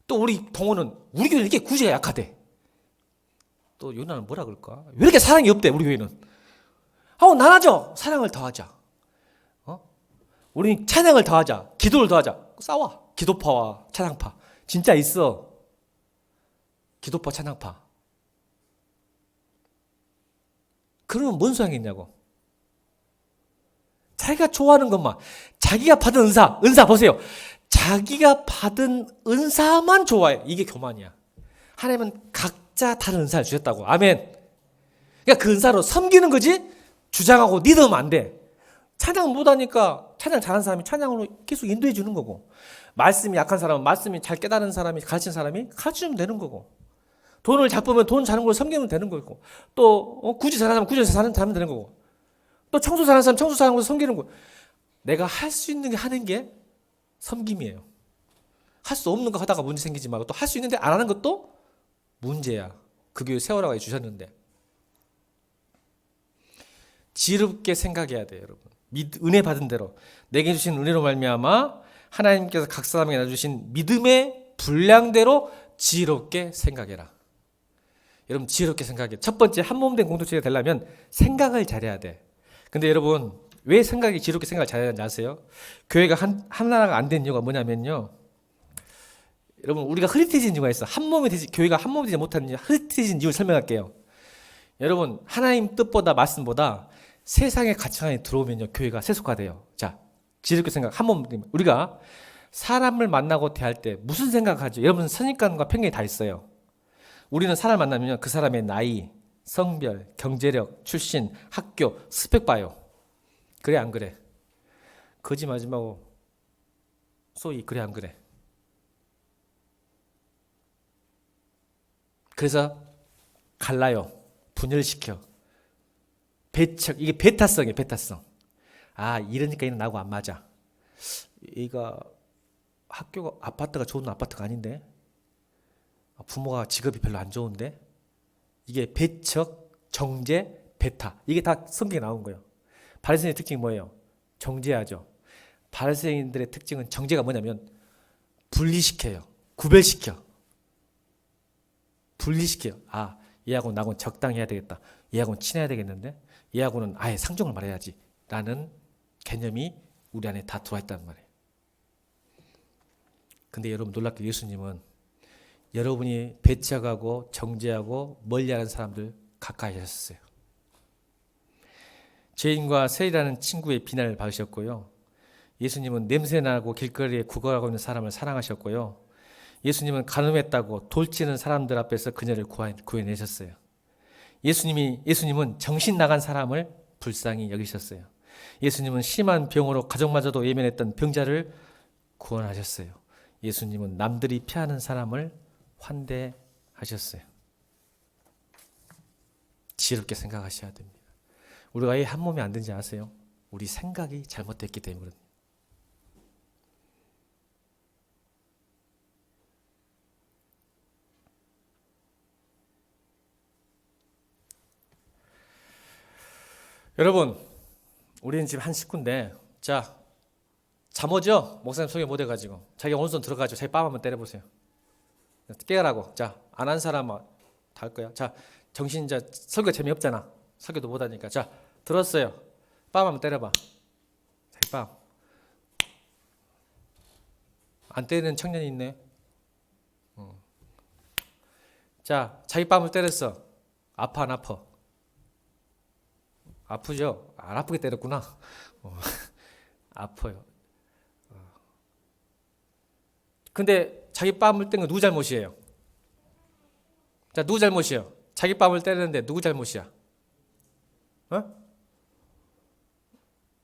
또 우리 동호는 우리 교회는 이렇게 구제가 약하대. 또 요나는 뭐라 그럴까? 왜 이렇게 사랑이 없대, 우리 교회는? 나눠줘. 사랑을 더하자. 우리 찬양을 더하자. 기도를 더하자. 싸워. 기도파와 찬양파. 진짜 있어. 기도파, 찬양파. 그러면 뭔 소용이 있냐고. 자기가 좋아하는 것만, 자기가 받은 은사 보세요. 자기가 받은 은사만 좋아해. 이게 교만이야. 하나님은 각자 다른 은사를 주셨다고. 아멘. 그러니까 그 은사로 섬기는 거지, 주장하고 리더면 안 돼. 찬양 못하니까 찬양 잘하는 사람이 찬양으로 계속 인도해 주는 거고, 말씀이 약한 사람은 말씀이 잘 깨달은 사람이 가르치는 사람이 가르치면 되는 거고, 돈을 잘 벌면 돈 잘하는 걸 섬기면 되는 거고, 또 굳이 잘하는 사람 굳이 잘하면 되는 거고, 또 청소 잘하는 사람 청소 잘하는 걸 섬기는 거. 내가 할 수 있는 게 하는 게 섬김이에요. 할 수 없는 거 하다가 문제 생기지 말고, 또 할 수 있는데 안 하는 것도 문제야. 그 교회 세워라고 주셨는데. 지혜롭게 생각해야 돼요, 여러분. 은혜 받은 대로, 내게 주신 은혜로 말미암아 하나님께서 각 사람에게 나주신 믿음의 분량대로 지혜롭게 생각해라. 여러분, 지혜롭게 생각해. 첫 번째, 한 몸 된 공동체가 되려면 생각을 잘해야 돼. 근데 여러분, 왜 생각이 지혜롭게 생각을 잘해야 하는지 아세요? 교회가 하나가 안 된 이유가 뭐냐면요, 여러분, 우리가 흐릿해진 이유가 있어. 교회가 한 몸이 되지 못하는 흐릿해진 이유를 설명할게요. 여러분, 하나님 뜻보다 말씀보다 세상의 가치관에 들어오면요, 교회가 세속화돼요. 자, 지혜롭게 생각. 한 몸, 우리가 사람을 만나고 대할 때 무슨 생각하죠? 여러분, 선입관과 편견이 다 있어요. 우리는 사람을 만나면 그 사람의 나이, 성별, 경제력, 출신, 학교, 스펙 봐요. 그래 안 그래? 거짓말하지 말고 소위 그래 안 그래? 그래서 갈라요. 분열시켜. 배척. 이게 배타성이에요. 배타성. 이러니까 얘는 나하고 안 맞아. 얘가 학교가, 아파트가 좋은 아파트가 아닌데, 부모가 직업이 별로 안 좋은데. 이게 배척, 정죄, 배타. 이게 다 성경에 나온 거예요. 바리새인의 특징이 뭐예요? 정죄하죠. 바리새인들의 특징은, 정죄가 뭐냐면 분리시켜요. 구별시켜. 분리시켜요. 얘하고 나하고는 적당히 해야 되겠다. 얘하고는 친해야 되겠는데, 얘하고는 아예 상종을 말해야지 라는 개념이 우리 안에 다 들어와 있단 말이에요. 근데 여러분, 놀랍게 예수님은 여러분이 배척하고 정죄하고 멀리하는 사람들 가까이 하셨어요. 죄인과 세리라는 친구의 비난을 받으셨고요. 예수님은 냄새나고 길거리에 구걸하고 있는 사람을 사랑하셨고요. 예수님은 가늠했다고 돌치는 사람들 앞에서 그녀를 구해내셨어요. 예수님은 정신 나간 사람을 불쌍히 여기셨어요. 예수님은 심한 병으로 가족마저도 예민했던 병자를 구원하셨어요. 예수님은 남들이 피하는 사람을 환대하셨어요. 지혜롭게 생각하셔야 됩니다. 우리가 왜 한 몸이 안 된지 아세요? 우리 생각이 잘못됐기 때문입니다. 여러분, 우리는 지금 한 식구인데, 자, 잠오죠? 목사님 소개 못 해가지고. 자기 오른손 들어가지고 자기 뺨 한번 때려보세요. 깨라고. 자, 안 한 사람 다 할 거야. 자, 설교 재미없잖아. 설교도 못하니까. 자, 들었어요. 뺨 한번 때려봐. 자기 뺨. 안 때리는 청년이 있네. 자, 자기 뺨을 때렸어. 아파 안 아파? 아프죠? 안 아프게 때렸구나. 아파요. 근데 자기 뺨을 때린 건 누구 잘못이에요? 자, 누구 잘못이에요? 자기 뺨을 때리는데 누구 잘못이야?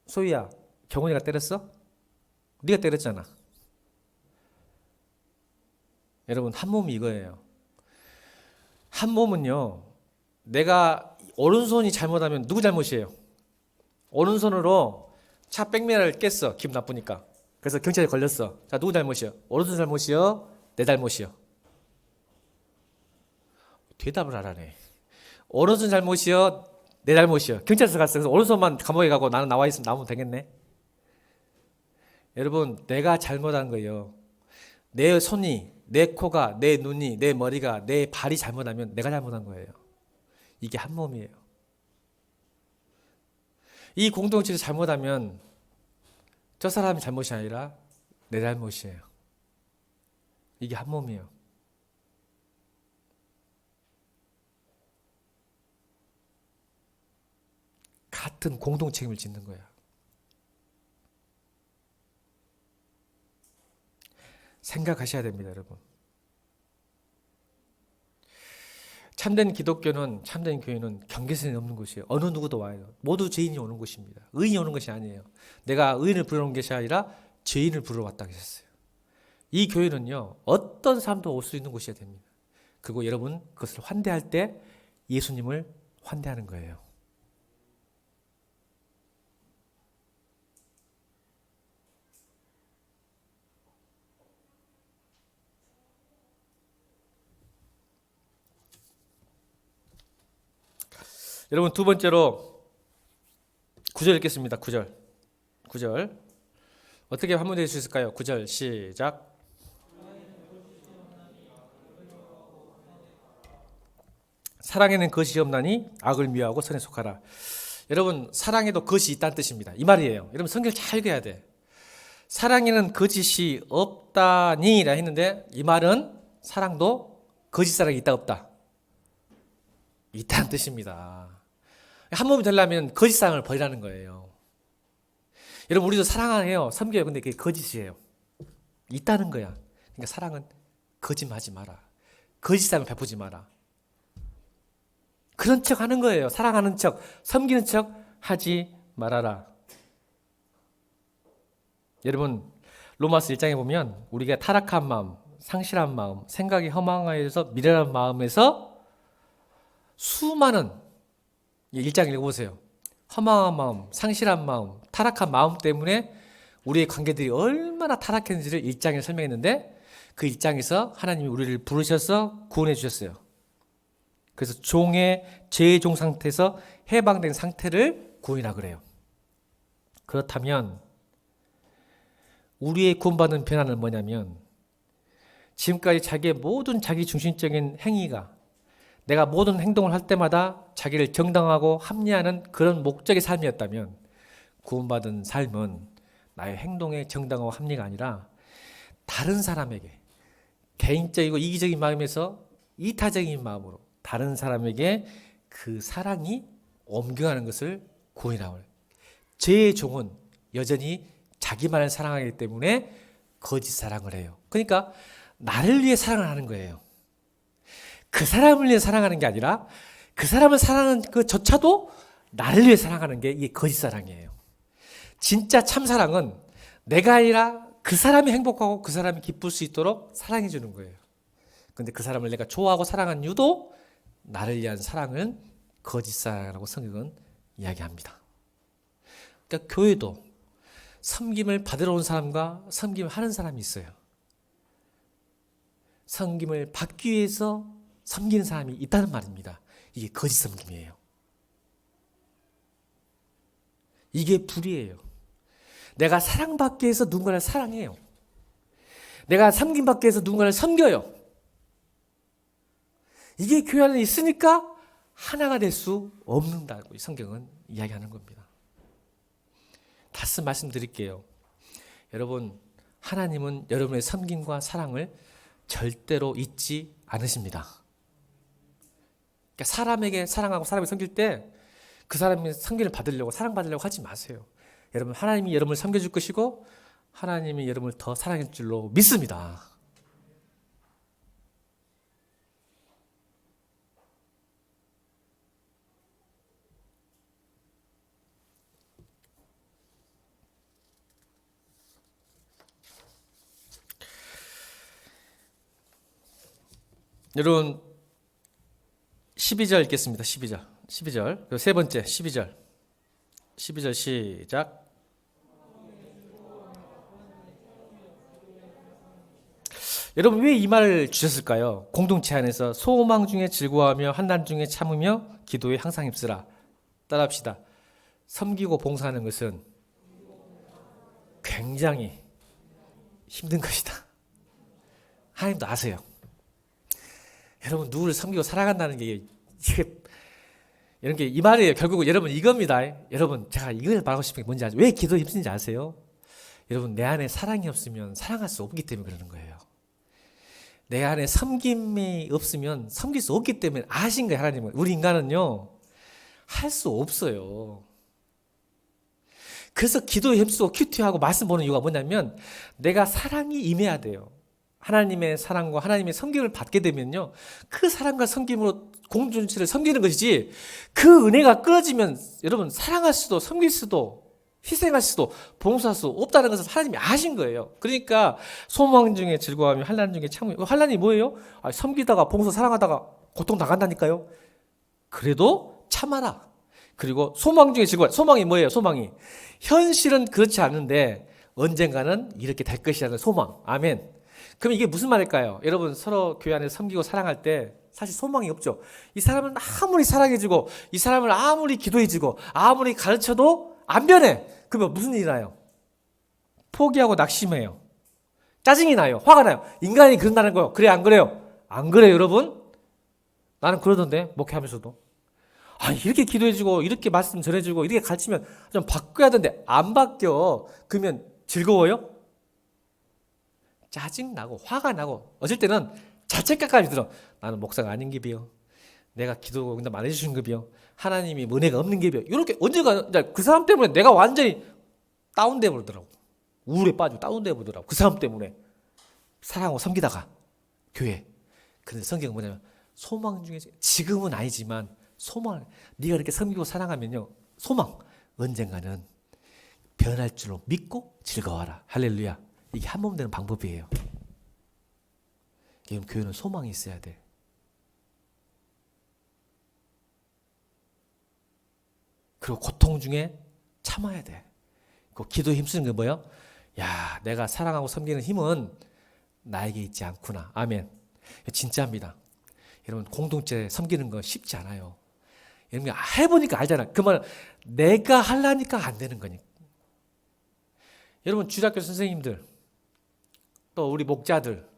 소희야, 경훈이가 때렸어? 네가 때렸잖아. 여러분, 한 몸이 이거예요. 한 몸은요, 내가 오른손이 잘못하면 누구 잘못이에요? 오른손으로 차 백미러를 깼어. 기분 나쁘니까. 그래서 경찰에 걸렸어. 자, 누구 잘못이요? 오른손 잘못이요? 내 잘못이요? 대답을 하라네. 오른손 잘못이요? 내 잘못이요. 경찰서 갔어. 그래서 오른손만 감옥에 가고 나는 나와 있으면 나오면 되겠네. 여러분, 내가 잘못한 거예요. 내 손이, 내 코가, 내 눈이, 내 머리가, 내 발이 잘못하면 내가 잘못한 거예요. 이게 한 몸이에요. 이 공동체를 잘못하면 저 사람의 잘못이 아니라 내 잘못이에요. 이게 한 몸이에요. 같은 공동 책임을 짓는 거야. 생각하셔야 됩니다, 여러분. 참된 기독교는, 참된 교회는 경계선이 없는 곳이에요. 어느 누구도 와요. 모두 죄인이 오는 곳입니다. 의인이 오는 것이 아니에요. 내가 의인을 부르러 온 것이 아니라 죄인을 부르러 왔다고 하셨어요. 이 교회는요, 어떤 사람도 올 수 있는 곳이어야 됩니다. 그리고 여러분, 그것을 환대할 때 예수님을 환대하는 거예요. 여러분, 두 번째로 9절 읽겠습니다. 9절. 어떻게 한문될 수 있을까요? 9절 시작. 사랑에는 것이 없나니 악을 미워하고 선에 속하라. 여러분, 사랑에도 것이 있다는 뜻입니다. 이 말이에요. 여러분, 성경을 잘 읽어야 돼. 사랑에는 거짓이 없다니라 했는데 이 말은 사랑도 거짓 사랑이 있다 없다? 있다는 뜻입니다. 한 몸이 되려면 거짓 사랑을 버리라는 거예요. 여러분, 우리도 사랑해요. 섬겨요. 근데 그게 거짓이에요. 있다는 거야. 그러니까 사랑은 거짓말하지 마라. 거짓 사랑을 베푸지 마라. 그런 척 하는 거예요. 사랑하는 척, 섬기는 척 하지 말아라. 여러분, 로마서 1장에 보면 우리가 타락한 마음, 상실한 마음, 생각이 허망하여서 미련한 마음에서 수많은 1장 읽어보세요. 허망한 마음, 상실한 마음, 타락한 마음 때문에 우리의 관계들이 얼마나 타락했는지를 1장에 설명했는데 그 1장에서 하나님이 우리를 부르셔서 구원해 주셨어요. 그래서 종의 죄종 상태에서 해방된 상태를 구원이라 그래요. 그렇다면 우리의 구원받는 변화는 뭐냐면 지금까지 자기의 모든 자기 중심적인 행위가 내가 모든 행동을 할 때마다 자기를 정당하고 합리화하는 그런 목적의 삶이었다면 구원받은 삶은 나의 행동의 정당하고 합리가 아니라 다른 사람에게 개인적이고 이기적인 마음에서 이타적인 마음으로 다른 사람에게 그 사랑이 옮겨가는 것을 구원이라고 해요. 죄의 종은 여전히 자기만을 사랑하기 때문에 거짓 사랑을 해요. 그러니까 나를 위해 사랑을 하는 거예요. 그 사람을 위해 사랑하는 게 아니라 그 사람을 사랑하는 그조차도 나를 위해 사랑하는 게 이게 거짓 사랑이에요. 진짜 참 사랑은 내가 아니라 그 사람이 행복하고 그 사람이 기쁠 수 있도록 사랑해 주는 거예요. 근데 그 사람을 내가 좋아하고 사랑한 이유도 나를 위한 사랑은 거짓 사랑이라고 성경은 이야기합니다. 그러니까 교회도 섬김을 받으러 온 사람과 섬김을 하는 사람이 있어요. 섬김을 받기 위해서 섬기는 사람이 있다는 말입니다. 이게 거짓 섬김이에요. 이게 불이에요. 내가 사랑받기 위해서 누군가를 사랑해요. 내가 섬김받기 위해서 누군가를 섬겨요. 이게 교회 안에 있으니까 하나가 될 수 없는다고 성경은 이야기하는 겁니다. 다시 말씀드릴게요. 여러분, 하나님은 여러분의 섬김과 사랑을 절대로 잊지 않으십니다. 그러니까 사람에게 사랑하고 사람을 섬길 때 그 사람이 섬김을 받으려고 사랑받으려고 하지 마세요. 여러분, 하나님이 여러분을 섬겨줄 것이고 하나님이 여러분을 더 사랑할 줄로 믿습니다. 여러분 12절 읽겠습니다. 12절. 세 번째 12절 시작. 여러분, 왜 이 말을 주셨을까요? 공동체 안에서 소망 중에 즐거워하며 환난 중에 참으며 기도에 항상 힘쓰라. 따라합시다. 섬기고 봉사하는 것은 굉장히 힘든 것이다. 하나님도 아세요. 여러분, 누구를 섬기고 사랑한다는 게 이게 이런 게 이 말이에요. 결국은 여러분 이겁니다. 여러분, 제가 이걸 말하고 싶은 게 뭔지 아세요? 왜 기도에 힘쓰는지 아세요? 여러분, 내 안에 사랑이 없으면 사랑할 수 없기 때문에 그러는 거예요. 내 안에 섬김이 없으면 섬길 수 없기 때문에 아신 거예요, 하나님은. 우리 인간은요, 할 수 없어요. 그래서 기도에 힘쓰고 큐티하고 말씀 보는 이유가 뭐냐면 내가 사랑이 임해야 돼요. 하나님의 사랑과 하나님의 섬김을 받게 되면요, 그 사랑과 섬김으로 공동체를 섬기는 것이지, 그 은혜가 끊어지면 여러분 사랑할 수도 섬길 수도 희생할 수도 봉사할 수 없다는 것을 하나님이 아신 거예요. 그러니까 소망 중에 즐거워하며 환난 중에 참음. 환난이 뭐예요? 섬기다가 봉사 사랑하다가 고통 당한다니까요. 그래도 참아라. 그리고 소망 중에 즐거워. 소망이 뭐예요? 소망이 현실은 그렇지 않은데 언젠가는 이렇게 될 것이라는 소망. 아멘. 그럼 이게 무슨 말일까요? 여러분, 서로 교회 안에서 섬기고 사랑할 때 사실 소망이 없죠. 이 사람은 아무리 사랑해주고 이 사람을 아무리 기도해주고 아무리 가르쳐도 안 변해. 그러면 무슨 일이 나요? 포기하고 낙심해요. 짜증이 나요. 화가 나요. 인간이 그런다는 거예요. 그래, 안 그래요? 안 그래요, 여러분? 나는 그러던데, 목회하면서도. 이렇게 기도해주고 이렇게 말씀 전해주고 이렇게 가르치면 좀 바꿔야 되는데 안 바뀌어. 그러면 즐거워요? 짜증나고 화가 나고 어쩔 때는 자책까지 들어. 나는 목사가 아닌 게비요. 내가 기도 응답 안 해주신 게비요. 하나님이 은혜가 없는 게비요. 이렇게 언제가 그 사람 때문에 내가 완전히 다운돼 버리더라고. 우울에 빠지고 다운돼 버리더라고. 그 사람 때문에 사랑하고 섬기다가 교회. 근데 성경은 뭐냐면 소망 중에 지금은 아니지만 소망. 네가 이렇게 섬기고 사랑하면요, 소망. 언젠가는 변할 줄로 믿고 즐거워하라. 할렐루야. 이게 한 몸 되는 방법이에요. 교회는 소망이 있어야 돼. 그리고 고통 중에 참아야 돼. 그 기도에 힘쓰는 게 뭐예요? 야, 내가 사랑하고 섬기는 힘은 나에게 있지 않구나. 아멘. 진짜입니다. 여러분, 공동체 섬기는 거 쉽지 않아요. 여러분, 해보니까 알잖아. 그 말은 내가 하려니까 안 되는 거니까. 여러분, 주일학교 선생님들, 또 우리 목자들,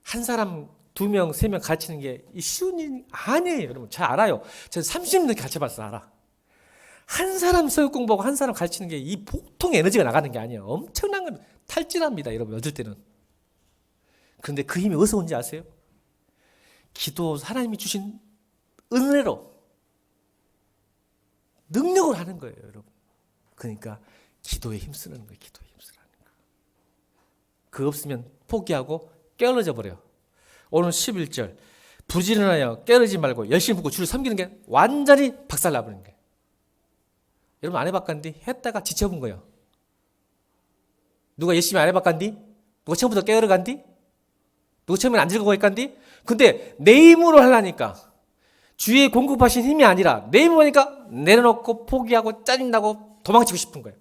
한 사람, 2명, 3명 가르치는 게 쉬운 일이 아니에요. 여러분, 잘 알아요. 저는 30년 가르쳐봤어, 알아. 한 사람 서역 공부하고 한 사람 가르치는 게 이 보통 에너지가 나가는 게 아니에요. 엄청난 건 탈진합니다, 여러분, 어쩔 때는. 그런데 그 힘이 어디서 온지 아세요? 기도, 하나님이 주신 은혜로 능력을 하는 거예요, 여러분. 그러니까 기도에 힘쓰는 거예요. 기도에 힘쓰라는 거. 그거 없으면 포기하고 게을러져 버려요. 오늘 11절 부지런하여 게으르지 말고 열심히 붙고 주를 섬기는 게 완전히 박살나버리는 거예요. 여러분, 안 해봤간디? 했다가 지쳐본 거예요. 누가 열심히 안 해봤간디? 누가 처음부터 게으르간디? 누가 처음엔 안 즐거워했간디? 근데 내 힘으로 하려니까, 주의 공급하신 힘이 아니라 내 힘으로 하니까 내려놓고 포기하고 짜증나고 도망치고 싶은 거예요.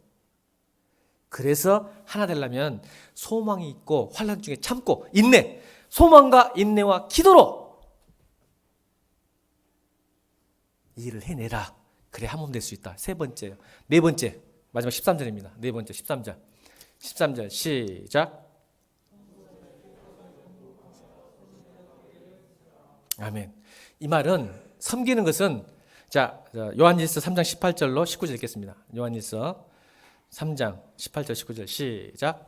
그래서 하나 되려면 소망이 있고 환난 중에 참고 인내, 소망과 인내와 기도로 이 일을 해내라. 그래, 한 몸 될 수 있다. 세 번째요. 네 번째, 마지막 13절입니다. 네 번째 13절. 13절 시작. 아멘. 이 말은 섬기는 것은, 자, 요한일서 3장 18절로 19절 읽겠습니다. 요한일서 3장 18절 19절 시작.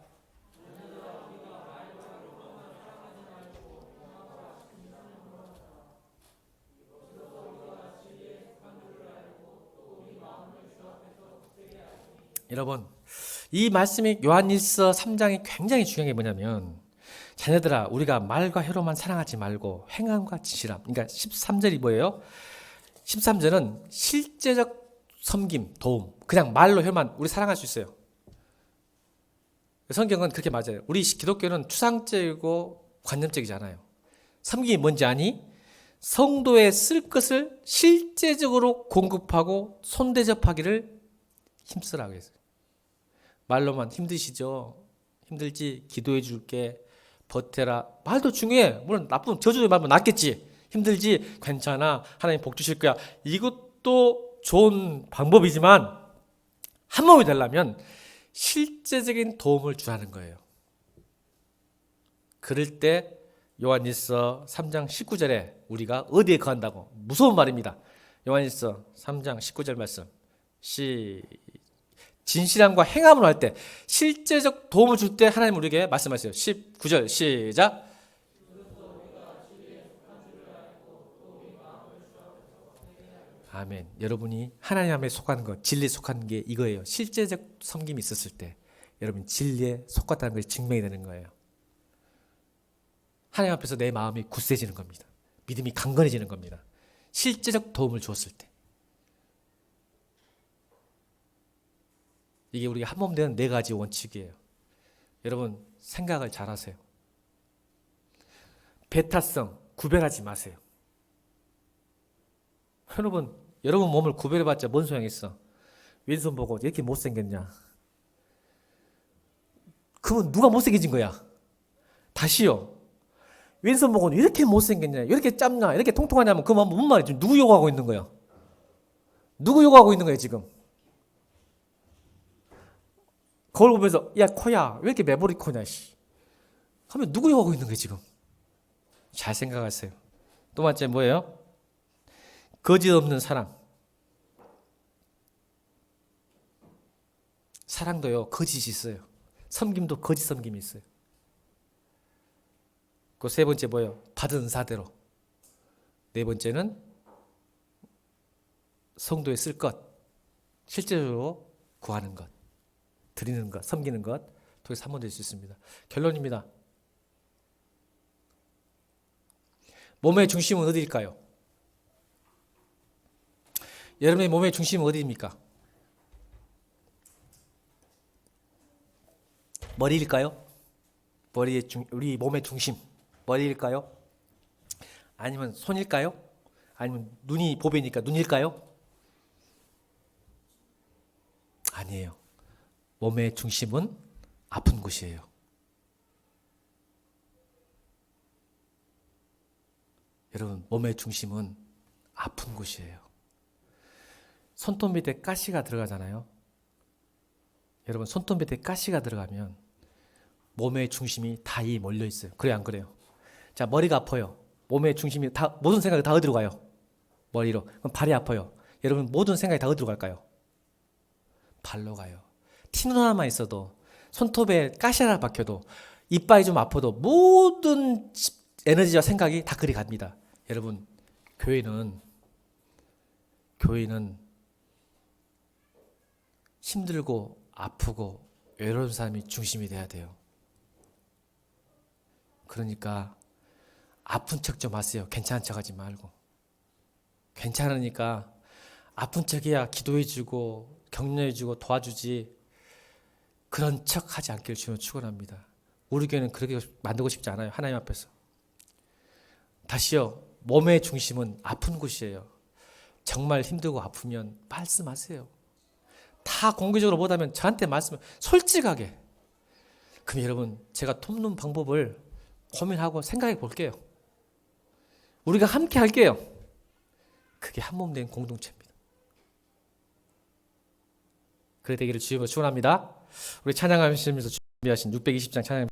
여러분, 이 말씀이 요한일서 3장이 굉장히 중요한 게 뭐냐면, 자녀들아, 우리가 말과 혀로만 사랑하지 말고 행함과 진실함. 그러니까 13절이 뭐예요? 13절은 실제적 섬김, 도움. 그냥 말로 혀만 우리 사랑할 수 있어요. 성경은 그렇게 맞아요. 우리 기독교는 추상적이고 관념적이잖아요. 섬김이 뭔지 아니? 성도에 쓸 것을 실제적으로 공급하고 손대접하기를 힘쓰라고 했어요. 말로만 힘드시죠? 힘들지? 기도해 줄게. 버텨라. 말도 중요해. 물론 나쁜 저주의 말면 낫겠지. 힘들지? 괜찮아. 하나님 복 주실 거야. 이것도 좋은 방법이지만 한 몸이 되려면 실제적인 도움을 주라는 거예요. 그럴 때 요한일서 3장 19절에 우리가 어디에 거한다고? 무서운 말입니다. 요한일서 3장 19절 말씀. 진실함과 행함을 할 때 실제적 도움을 줄 때 하나님 우리에게 말씀하세요. 19절 시작. 아멘. 여러분이 하나님 앞에 속하는 것, 진리에 속하는 게 이거예요. 실제적 섬김이 있었을 때 여러분 진리에 속았다는 것이 증명이 되는 거예요. 하나님 앞에서 내 마음이 굳세지는 겁니다. 믿음이 강건해지는 겁니다. 실제적 도움을 주었을 때. 이게 우리가 한 몸 되는 4가지 원칙이에요. 여러분 생각을 잘 하세요. 배타성 구별하지 마세요. 여러분 몸을 구별해봤자 뭔 소용이 있어? 왼손 보고 이렇게 못생겼냐? 그러면 누가 못생겨진 거야? 다시요. 왼손 보고 이렇게 못생겼냐? 이렇게 짧냐? 이렇게 통통하냐면 그건 뭔 말이지? 누구 요구하고 있는 거야? 누구 요구하고 있는 거야 지금? 거울 보면서 야 코야 왜 이렇게 매부리 코냐 씨. 하면 누구 요구하고 있는 거야 지금? 잘 생각하세요. 또 번째 뭐예요? 거짓 없는 사랑. 사랑도요 거짓이 있어요. 섬김도 거짓 섬김이 있어요. 그 세 번째 뭐예요? 받은 은사대로. 네 번째는 성도에 쓸 것, 실제로 구하는 것, 드리는 것, 섬기는 것 통해서 한 번 될 수 있습니다. 결론입니다. 몸의 중심은 어디일까요? 여러분의 몸의 중심은 어디입니까? 머리일까요? 우리 몸의 중심 머리일까요? 아니면 손일까요? 아니면 눈이 보배니까 눈일까요? 아니에요. 몸의 중심은 아픈 곳이에요. 여러분 몸의 중심은 아픈 곳이에요. 손톱 밑에 가시가 들어가잖아요. 여러분 손톱 밑에 가시가 들어가면 몸의 중심이 다 이 몰려 있어요. 그래요, 안 그래요? 자, 머리가 아파요. 몸의 중심이 다 모든 생각이 다 어디로 가요? 머리로. 그럼 발이 아파요. 여러분 모든 생각이 다 어디로 갈까요? 발로 가요. 튀는 하나만 있어도 손톱에 가시 하나 박혀도 이빨이 좀 아파도 모든 에너지와 생각이 다 그리 갑니다. 여러분 교회는 힘들고 아프고 외로운 사람이 중심이 돼야 돼요. 그러니까 아픈 척 좀 하세요. 괜찮은 척 하지 말고. 괜찮으니까 아픈 척해야 기도해주고 격려해주고 도와주지 그런 척 하지 않기를 주님 축원합니다. 우리 교회는 그렇게 만들고 싶지 않아요. 하나님 앞에서. 다시요. 몸의 중심은 아픈 곳이에요. 정말 힘들고 아프면 말씀하세요. 다 공개적으로 못하면 저한테 말씀을 솔직하게. 그럼 여러분 제가 돕는 방법을 고민하고 생각해 볼게요. 우리가 함께 할게요. 그게 한 몸 된 공동체입니다. 그래 되기를 주님으로 축원합니다. 우리 찬양하시면서 준비하신 620장 찬양